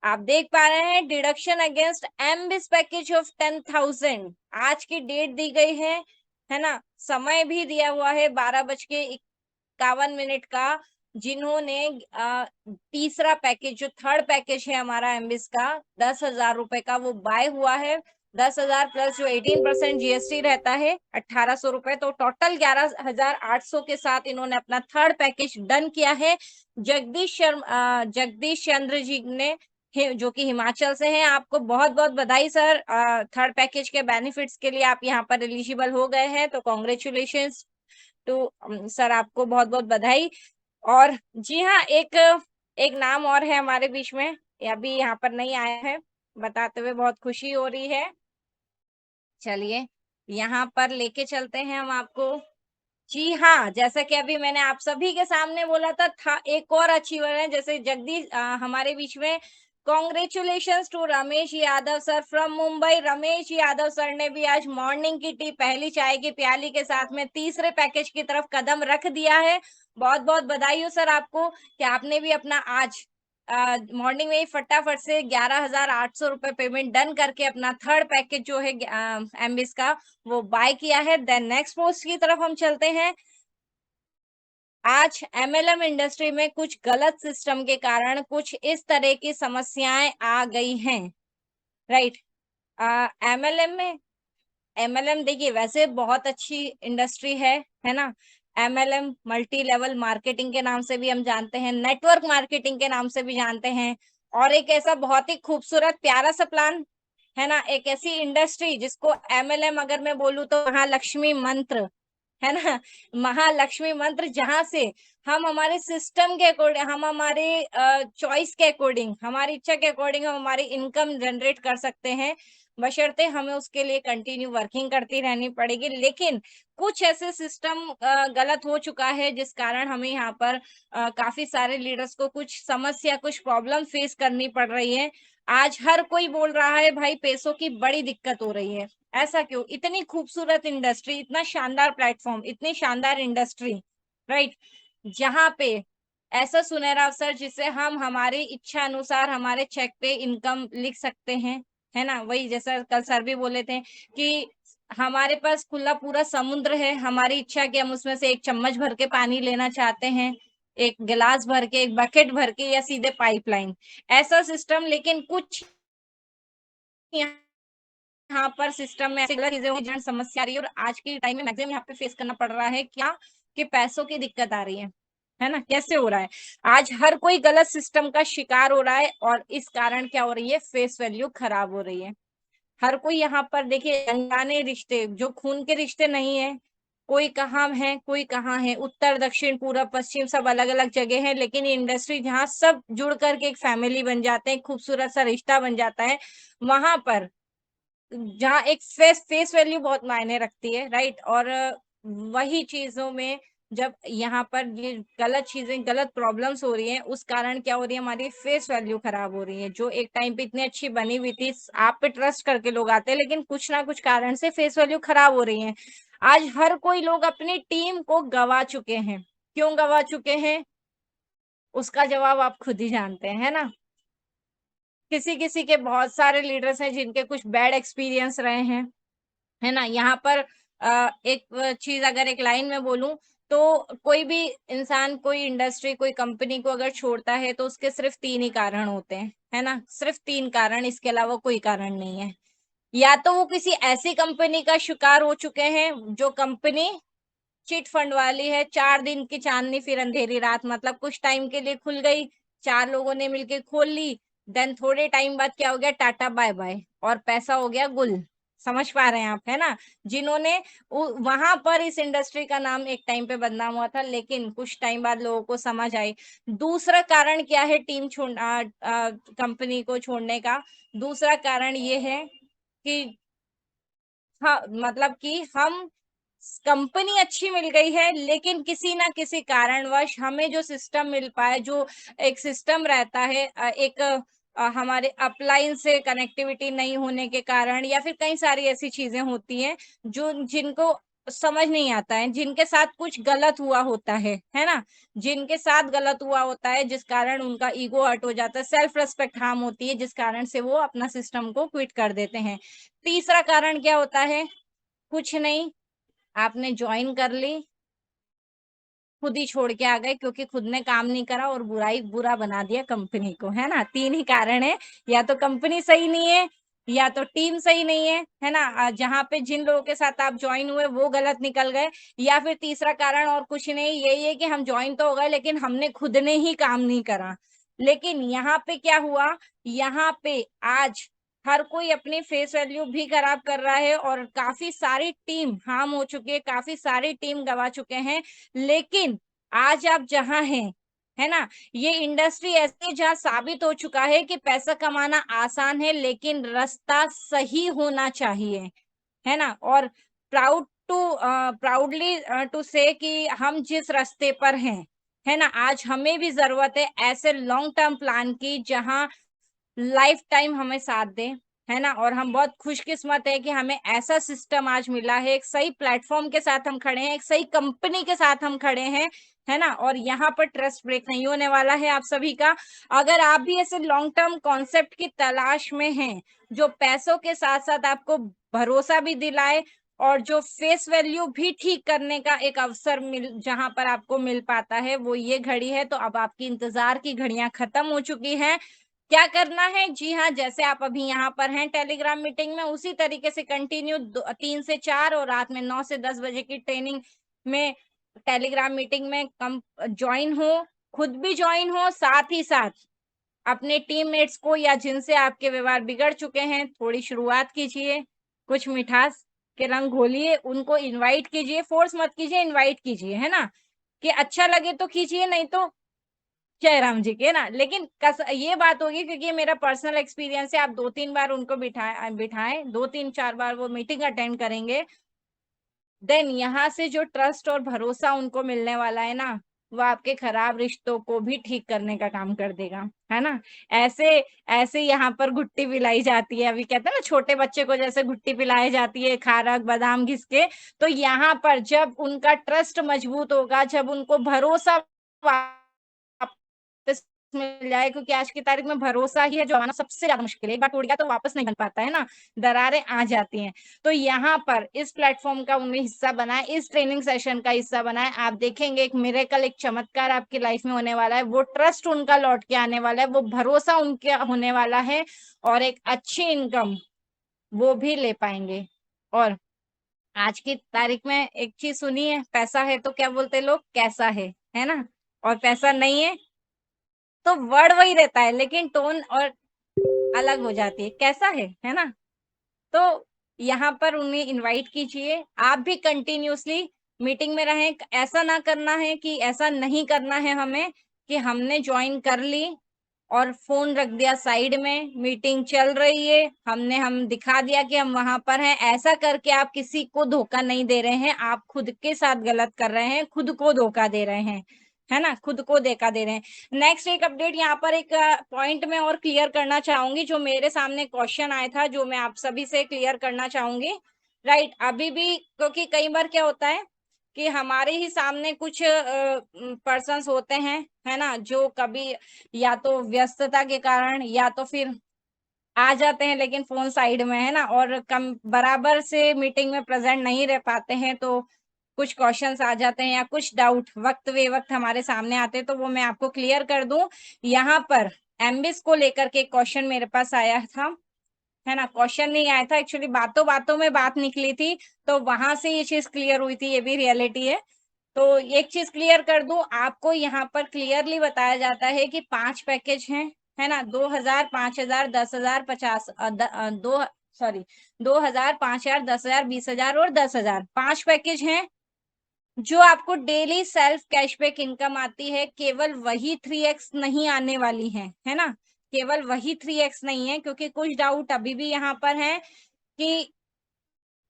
आप देख पा रहे हैं, deduction against MBS package of 10,000, आज की डेट दी गई है ना, समय भी दिया हुआ है 12:51 का, जिन्होंने तीसरा पैकेज जो थर्ड पैकेज है हमारा एमबीएस का 10,000 रुपए का वो बाय हुआ है, 10,000 प्लस जो 18% जीएसटी रहता है 1,800 रुपए, तो टोटल 11,800 के साथ इन्होंने अपना थर्ड पैकेज डन किया है। जगदीश चंद्र जी ने जो कि हिमाचल से हैं, आपको बहुत बहुत बधाई सर, थर्ड पैकेज के बेनिफिट्स के लिए आप यहाँ पर एलिजिबल हो गए हैं, तो कॉन्ग्रेचुलेशंस टू सर, आपको बहुत बहुत बधाई। और जी हाँ, एक नाम और है हमारे बीच में, अभी यहाँ पर नहीं आया है, बताते हुए बहुत खुशी हो रही है, चलिए यहाँ पर लेके चलते हैं हम आपको। जी हाँ, जैसा कि अभी मैंने आप सभी के सामने बोला था एक और अचीवर है, जैसे जगदीश हमारे बीच में, congratulations to Ramesh Yadav sir from Mumbai. Ramesh Yadav sir ने भी आज मॉर्निंग की टी, पहली चाय की प्याली के साथ में तीसरे पैकेज की तरफ कदम रख दिया है। बहुत बहुत बधाई हो सर आपको कि आपने भी अपना आज मॉर्निंग में ही फटाफट से 11,800 रुपए पेमेंट डन करके अपना थर्ड पैकेज जो है एमबीएस का वो बाय किया है। देन नेक्स्ट पोस्ट की तरफ हम चलते हैं। आज एमएलएम इंडस्ट्री में कुछ गलत सिस्टम के कारण कुछ इस तरह की समस्याएं आ गई हैं, राइट। एमएलएम में एमएलएम देखिए वैसे बहुत अच्छी इंडस्ट्री है ना। एमएलएम मल्टी लेवल मार्केटिंग के नाम से भी हम जानते हैं, नेटवर्क मार्केटिंग के नाम से भी जानते हैं, और एक ऐसा बहुत ही खूबसूरत प्यारा सा प्लान है ना, एक ऐसी इंडस्ट्री जिसको एमएलएम अगर मैं बोलूँ तो महालक्ष्मी मंत्र है ना, महालक्ष्मी मंत्र, जहां से हम हमारे सिस्टम के अकॉर्डिंग, हम हमारे चॉइस के अकॉर्डिंग, हमारी इच्छा के अकॉर्डिंग हम हमारी इनकम जनरेट कर सकते हैं, बशर्ते हमें उसके लिए कंटिन्यू वर्किंग करती रहनी पड़ेगी। लेकिन कुछ ऐसे सिस्टम गलत हो चुका है जिस कारण हमें यहाँ पर काफी सारे लीडर्स को कुछ समस्या, कुछ प्रॉब्लम फेस करनी पड़ रही है। आज हर कोई बोल रहा है भाई पैसों की बड़ी दिक्कत हो रही है। ऐसा क्यों? इतनी खूबसूरत इंडस्ट्री, इतना शानदार प्लेटफॉर्म, इतनी शानदार इंडस्ट्री, राइट, जहां पे ऐसा सुनहरा अवसर जिससे हम हमारी इच्छा अनुसार हमारे चेक पे इनकम लिख सकते हैं, है ना। वही जैसा कल सर भी बोले थे कि हमारे पास खुला पूरा समुद्र है, हमारी इच्छा कि हम उसमें से एक चम्मच भर के पानी लेना चाहते हैं, एक गिलास भर के, एक बकेट भर के, या सीधे पाइपलाइन, ऐसा सिस्टम। लेकिन कुछ यहाँ पर सिस्टम में ऐसी गलत चीजें होंगी जिनमें समस्या आ रही है, और आज के टाइम में मैक्सिमम यहाँ पे फेस करना पड़ रहा है क्या, कि पैसों की दिक्कत आ रही है ना। कैसे हो रहा है? आज हर कोई गलत सिस्टम का शिकार हो रहा है, और इस कारण क्या हो रही है, फेस वैल्यू खराब हो रही है। हर कोई यहाँ पर देखिए अनजाने रिश्ते, जो खून के रिश्ते नहीं है, कोई कहाँ है कोई कहाँ है, उत्तर दक्षिण पूर्व पश्चिम सब अलग अलग जगह है, लेकिन ये इंडस्ट्री जहाँ सब जुड़ करके एक फैमिली बन जाते हैं, खूबसूरत सा रिश्ता बन जाता है, वहां पर जहाँ एक फेस वैल्यू बहुत मायने रखती है, राइट। और वही चीजों में जब यहाँ पर ये गलत चीजें, गलत प्रॉब्लम्स हो रही हैं, उस कारण क्या हो रही है, हमारी फेस वैल्यू खराब हो रही है। जो एक टाइम पे इतनी अच्छी बनी हुई थी, आप पे ट्रस्ट करके लोग आते हैं, लेकिन कुछ ना कुछ कारण से फेस वैल्यू खराब हो रही है। आज हर कोई लोग अपनी टीम को गवा चुके हैं। क्यों गवा चुके हैं, उसका जवाब आप खुद ही जानते हैं, है ना। किसी किसी के बहुत सारे लीडर्स हैं जिनके कुछ बैड एक्सपीरियंस रहे हैं, है ना। यहाँ पर एक चीज अगर एक लाइन में बोलूं तो कोई भी इंसान, कोई इंडस्ट्री, कोई कंपनी को अगर छोड़ता है तो उसके सिर्फ 3 ही कारण होते हैं, है ना। सिर्फ 3 कारण, इसके अलावा कोई कारण नहीं है। या तो वो किसी ऐसी कंपनी का शिकार हो चुके हैं जो कंपनी चिट फंड वाली है, 4 दिन की चांदनी फिर अंधेरी रात, मतलब कुछ टाइम के लिए खुल गई, 4 लोगों ने मिलके खोल ली, देन थोड़े टाइम बाद क्या हो गया, टाटा बाय बाय, और पैसा हो गया गुल। समझ पा रहे हैं आप, है ना। जिन्होंने वहां पर इस इंडस्ट्री का नाम एक टाइम पे बदनाम हुआ था, लेकिन कुछ टाइम बाद लोगों को समझ आई। दूसरा कारण क्या है टीम छोड़ कंपनी को छोड़ने का? दूसरा कारण ये है कि हाँ, मतलब कि हम, कंपनी अच्छी मिल गई है, लेकिन किसी ना किसी कारणवश हमें जो सिस्टम मिल पाए, जो एक सिस्टम रहता है, एक हमारे अपलाइन से कनेक्टिविटी नहीं होने के कारण, या फिर कई सारी ऐसी चीजें होती हैं जो जिनको समझ नहीं आता है, जिनके साथ कुछ गलत हुआ होता है ना, जिनके साथ गलत हुआ होता है, जिस कारण उनका ईगो हर्ट हो जाता है, सेल्फ रेस्पेक्ट हार्म होती है, जिस कारण से वो अपना सिस्टम को क्विट कर देते हैं। तीसरा कारण क्या होता है? कुछ नहीं, आपने ज्वाइन कर ली, खुद ही छोड़ के आ गए क्योंकि खुद ने काम नहीं करा और बुरा बना दिया कंपनी को, है ना। 3 ही कारण है, या तो कंपनी सही नहीं है, या तो टीम सही नहीं है ना, जहाँ पे जिन लोगों के साथ आप ज्वाइन हुए वो गलत निकल गए, या फिर तीसरा कारण और कुछ नहीं, यही है कि हम ज्वाइन तो हो गए लेकिन हमने खुद ने ही काम नहीं करा। लेकिन यहाँ पे क्या हुआ, यहाँ पे आज हर कोई अपनी फेस वैल्यू भी खराब कर रहा है, और काफी सारी टीम हार्म हो चुकी है, काफी सारी टीम गवा चुके हैं। लेकिन आज आप जहां हैं, है ना, ये इंडस्ट्री ऐसी है जहां साबित हो चुका है कि पैसा कमाना आसान है, लेकिन रास्ता सही होना चाहिए, है ना। और प्राउडली टू से कि हम जिस रास्ते पर हैं, है ना, आज हमें भी जरूरत है ऐसे लॉन्ग टर्म प्लान की जहां लाइफ टाइम हमें साथ दे, है ना। और हम बहुत खुशकिस्मत है कि हमें ऐसा सिस्टम आज मिला है, एक सही प्लेटफॉर्म के साथ हम खड़े हैं, एक सही कंपनी के साथ हम खड़े हैं, है ना। और यहाँ पर ट्रस्ट ब्रेक नहीं होने वाला है आप सभी का। अगर आप भी ऐसे लॉन्ग टर्म कॉन्सेप्ट की तलाश में हैं जो पैसों के साथ साथ आपको भरोसा भी दिलाए और जो फेस वैल्यू भी ठीक करने का एक अवसर जहां पर आपको मिल पाता है वो ये घड़ी है। तो अब आपकी इंतजार की घड़ियां खत्म हो चुकी हैं। क्या करना है? जी हाँ, जैसे आप अभी यहाँ पर हैं टेलीग्राम मीटिंग में, उसी तरीके से कंटिन्यू 3 से 4 और रात में 9 से 10 बजे की ट्रेनिंग में टेलीग्राम मीटिंग में कम ज्वाइन हो, खुद भी ज्वाइन हो, साथ ही साथ अपने टीममेट्स को या जिनसे आपके व्यवहार बिगड़ चुके हैं थोड़ी शुरुआत कीजिए, कुछ मिठास के रंग घोलिए, उनको इनवाइट कीजिए, फोर्स मत कीजिए, इनवाइट कीजिए, है ना? कि अच्छा लगे तो कीजिए, नहीं तो जयराम जी के ना। लेकिन ये बात होगी क्योंकि ये मेरा पर्सनल एक्सपीरियंस है। आप 2-3 बार उनको बिठाएं 2-3-4 बार वो मीटिंग अटेंड करेंगे, देन यहाँ से जो ट्रस्ट और भरोसा उनको मिलने वाला है ना, वो आपके खराब रिश्तों को भी ठीक करने का काम कर देगा, है ना? ऐसे ऐसे यहाँ पर घुट्टी पिलाई जाती है, अभी कहते हैं ना छोटे बच्चे को जैसे घुट्टी पिलाई जाती है खारक बादाम घिस के, तो यहाँ पर जब उनका ट्रस्ट मजबूत होगा, जब उनको भरोसा वापस मिल जाए, क्योंकि आज की तारीख में भरोसा ही है जो आना सबसे ज्यादा मुश्किल है। एक बार टूट गया तो वापस नहीं बन पाता है ना, दरारें आ जाती हैं। तो यहाँ पर इस प्लेटफॉर्म का उन्हें हिस्सा बनाए, इस ट्रेनिंग सेशन का हिस्सा बनाए। आप देखेंगे एक मिरेकल, एक चमत्कार आपकी लाइफ में होने वाला है। वो ट्रस्ट उनका लौट के आने वाला है, वो भरोसा उनके होने वाला है, और एक अच्छी इनकम वो भी ले पाएंगे। और आज की तारीख में एक चीज सुनी है, पैसा है तो क्या बोलते लोग, कैसा है ना? और पैसा नहीं है तो वर्ड वही रहता है, लेकिन टोन और अलग हो जाती है, कैसा है ना? तो यहाँ पर उन्हें इनवाइट कीजिए, आप भी कंटिन्यूअसली मीटिंग में रहें। ऐसा ना करना है कि ऐसा नहीं करना है हमें कि हमने ज्वाइन कर ली और फोन रख दिया साइड में, मीटिंग चल रही है, हम दिखा दिया कि हम वहां पर हैं। ऐसा करके आप किसी को धोखा नहीं दे रहे हैं, आप खुद के साथ गलत कर रहे हैं, खुद को धोखा दे रहे हैं, है ना? खुद को धोखा दे रहे हैं। नेक्स्ट एक अपडेट यहाँ पर एक पॉइंट में और क्लियर करना चाहूंगी, जो मेरे सामने क्वेश्चन आया था, जो मैं आप सभी से क्लियर करना चाहूंगी। राइट, अभी भी क्योंकि कई बार क्या होता है कि हमारे ही सामने कुछ पर्सन्स होते हैं, है ना, जो कभी या तो व्यस्तता के कारण या तो फिर आ जाते हैं लेकिन फोन साइड में, है ना, और कम बराबर से मीटिंग में प्रेजेंट नहीं रह पाते हैं, तो कुछ क्वेश्चंस आ जाते हैं या कुछ डाउट वक्त बेवक्त हमारे सामने आते हैं, तो वो मैं आपको क्लियर कर दूं। यहाँ पर एमबीएस को लेकर के क्वेश्चन मेरे पास आया था, है ना? क्वेश्चन नहीं आया था एक्चुअली, बातों बातों में बात निकली थी, तो वहां से ये चीज क्लियर हुई थी, ये भी रियलिटी है। तो एक चीज क्लियर कर दूं आपको, यहाँ पर क्लियरली बताया जाता है कि 5 पैकेज हैं, है ना? 2000, 5000, 10,000, 50 दो सॉरी 2000, 5000, 10,000, 20,000 और 10,000, 5 पैकेज हैं जो आपको डेली सेल्फ कैशबैक इनकम आती है। केवल वही 3x नहीं आने वाली है ना? केवल वही 3x नहीं है, क्योंकि कुछ डाउट अभी भी यहाँ पर है कि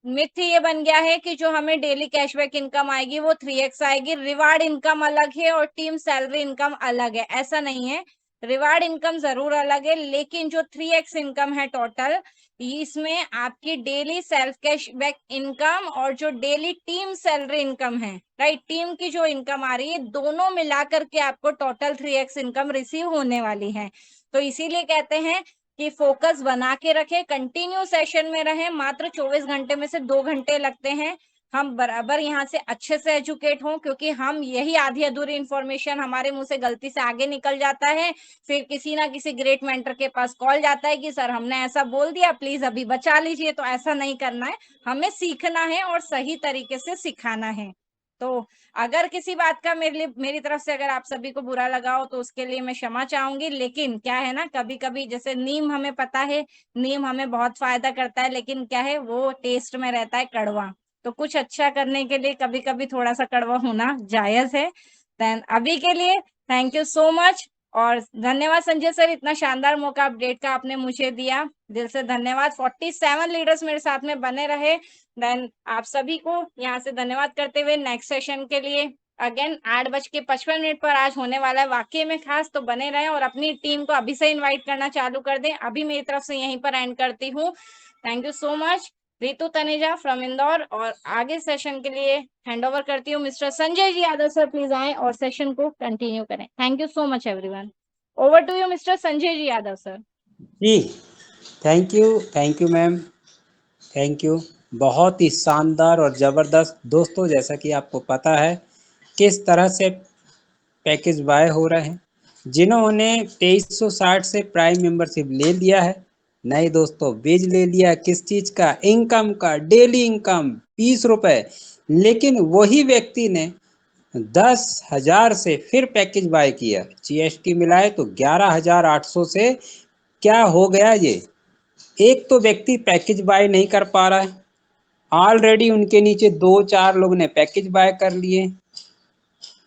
मिथ ये बन गया है कि जो हमें डेली कैशबैक इनकम आएगी वो 3x आएगी। रिवार्ड इनकम अलग है और टीम सैलरी इनकम अलग है, ऐसा नहीं है। रिवार्ड इनकम जरूर अलग है, लेकिन जो 3x इनकम है टोटल, इसमें आपकी डेली सेल्फ कैशबैक इनकम और जो डेली टीम सैलरी इनकम है, राइट, टीम की जो इनकम आ रही है, दोनों मिलाकर के आपको टोटल 3x इनकम रिसीव होने वाली है। तो इसीलिए कहते हैं कि फोकस बना के रखें, कंटिन्यू सेशन में रहें। मात्र 24 घंटे में से 2 घंटे लगते हैं, हम बराबर यहाँ से अच्छे से एजुकेट हों, क्योंकि हम यही आधी अधूरी इंफॉर्मेशन हमारे मुंह से गलती से आगे निकल जाता है, फिर किसी ना किसी ग्रेट मेंटर के पास कॉल जाता है कि सर हमने ऐसा बोल दिया, प्लीज अभी बचा लीजिए। तो ऐसा नहीं करना है, हमें सीखना है और सही तरीके से सिखाना है। तो अगर किसी बात का मेरी तरफ से अगर आप सभी को बुरा लगा हो तो उसके लिए मैं क्षमा चाहूंगी। लेकिन क्या है ना, कभी कभी जैसे नीम हमें पता है, नीम हमें बहुत फायदा करता है, लेकिन क्या है वो टेस्ट में रहता है कड़वा। तो कुछ अच्छा करने के लिए कभी कभी थोड़ा सा कड़वा होना जायज है। देन अभी के लिए थैंक यू सो मच और धन्यवाद संजय सर, इतना शानदार मौका अपडेट का आपने मुझे दिया, दिल से धन्यवाद। 47 लीडर्स मेरे साथ में बने रहे। देन आप सभी को यहाँ से धन्यवाद करते हुए नेक्स्ट सेशन के लिए अगेन 8:55 पर आज होने वाला है, वाकई में खास। तो बने रहें और अपनी टीम को अभी से इनवाइट करना चालू कर दें। अभी मेरी तरफ से यहीं पर एंड करती हूँ। Thank you so much. Ritu Taneja from Indore, और आगे सेशन के लिए हैंड ओवर करती हूँ mister Sanjay ji Yadav sir, please आए और सेशन को कंटिन्यू करें। Thank you so much everyone. Over to you mister Sanjay ji Yadav sir. जी thank you ma'am, thank you. बहुत ही शानदार और ज़बरदस्त। दोस्तों जैसा कि आपको पता है किस तरह से पैकेज बाय हो रहे हैं। जिन्होंने 2360 से प्राइम मेंबरशिप ले लिया है, नहीं दोस्तों बीज ले लिया किस चीज़ का, इनकम का, डेली इनकम 20 रुपये। लेकिन वही व्यक्ति ने 10,000 से फिर पैकेज बाय किया, जीएसटी मिलाए तो 11,800 से क्या हो गया ये। एक तो व्यक्ति पैकेज बाय नहीं कर पा रहा है, ऑलरेडी उनके नीचे 2-4 लोग ने पैकेज बाय कर लिए।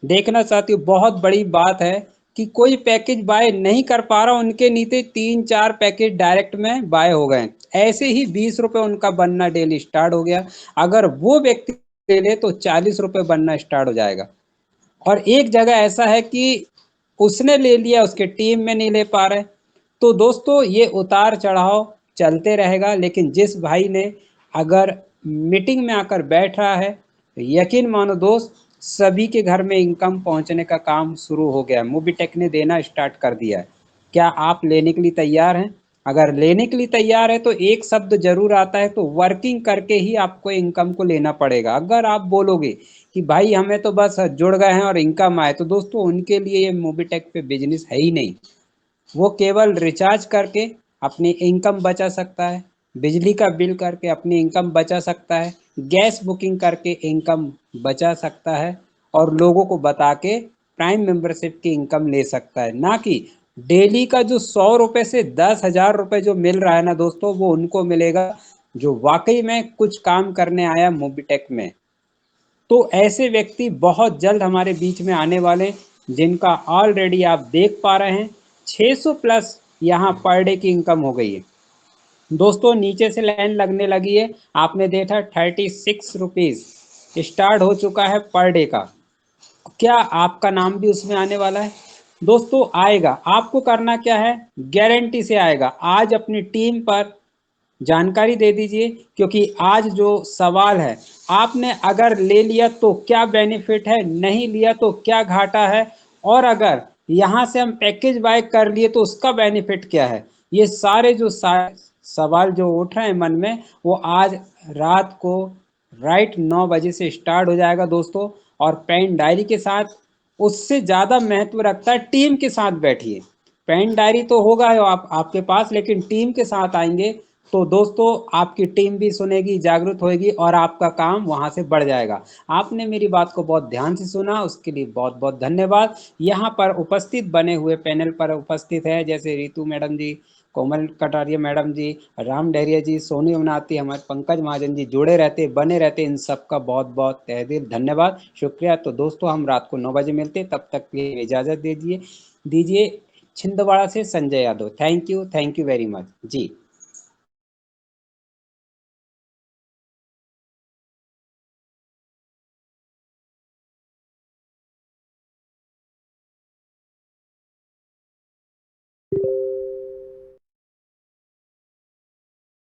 देखना चाहती हूँ, बहुत बड़ी बात है कि कोई पैकेज बाय नहीं कर पा रहा, उनके नीचे 3-4 पैकेज डायरेक्ट में बाय हो गए। ऐसे ही 20 रुपये उनका बनना डेली स्टार्ट हो गया। अगर वो व्यक्ति ले ले तो 40 रुपये बनना स्टार्ट हो जाएगा। और एक जगह ऐसा है कि उसने ले लिया, उसके टीम में नहीं ले पा रहे। तो दोस्तों ये उतार चढ़ाव चलते रहेगा, लेकिन जिस भाई ने अगर मीटिंग में आकर बैठ रहा है, यकीन मानो दोस्त, सभी के घर में इनकम पहुंचने का काम शुरू हो गया है। मोबीटेक ने देना स्टार्ट कर दिया है। क्या आप लेने के लिए तैयार हैं? अगर लेने के लिए तैयार है तो एक शब्द जरूर आता है, तो वर्किंग करके ही आपको इनकम को लेना पड़ेगा। अगर आप बोलोगे कि भाई हमें तो बस जुड़ गए हैं और इनकम आए, तो दोस्तों उनके लिए ये मोबीटेक पे बिजनेस है ही नहीं। वो केवल रिचार्ज करके अपनी इनकम बचा सकता है, बिजली का बिल करके अपनी इनकम बचा सकता है, गैस बुकिंग करके इनकम बचा सकता है, और लोगों को बता के प्राइम मेंबरशिप की इनकम ले सकता है। ना कि डेली का जो 100 रुपये से 10,000 रुपये जो मिल रहा है ना दोस्तों, वो उनको मिलेगा जो वाकई में कुछ काम करने आया मोबीटेक में। तो ऐसे व्यक्ति बहुत जल्द हमारे बीच में आने वाले, जिनका ऑलरेडी आप देख पा रहे हैं 600 प्लस यहाँ पर डे की इनकम हो गई है। दोस्तों नीचे से लाइन लगने लगी है, आपने देखा 36 रुपीज़ स्टार्ट हो चुका है पर डे का। क्या आपका नाम भी उसमें आने वाला है? दोस्तों आएगा। आपको करना क्या है, गारंटी से आएगा। आज अपनी टीम पर जानकारी दे दीजिए, क्योंकि आज जो सवाल है, आपने अगर ले लिया तो क्या बेनिफिट है, नहीं लिया तो क्या घाटा है, और अगर यहाँ से हम पैकेज बाय कर लिए तो उसका बेनिफिट क्या है। ये सारे जो सवाल जो उठ रहे हैं मन में, वो आज रात को राइट 9 बजे से स्टार्ट हो जाएगा दोस्तों। और पेन डायरी के साथ उससे ज़्यादा महत्व रखता है, टीम के साथ बैठिए। पेन डायरी तो होगा आपके पास, लेकिन टीम के साथ आएंगे तो दोस्तों आपकी टीम भी सुनेगी, जागरूक होएगी, और आपका काम वहां से बढ़ जाएगा। आपने मेरी बात को बहुत ध्यान से सुना, उसके लिए बहुत बहुत धन्यवाद। यहाँ पर उपस्थित बने हुए पैनल पर उपस्थित है जैसे रितु मैडम जी, कोमल कटारिया मैडम जी, राम डहरिया जी, सोनी उनाती, हमारे पंकज महाजन जी जुड़े रहते, बने रहते, इन सबका बहुत बहुत तहे दिल धन्यवाद, शुक्रिया। तो दोस्तों हम रात को 9 बजे मिलते, तब तक के लिए इजाज़त दीजिए। छिंदवाड़ा से Sanjay Yadav. Thank you very much ji.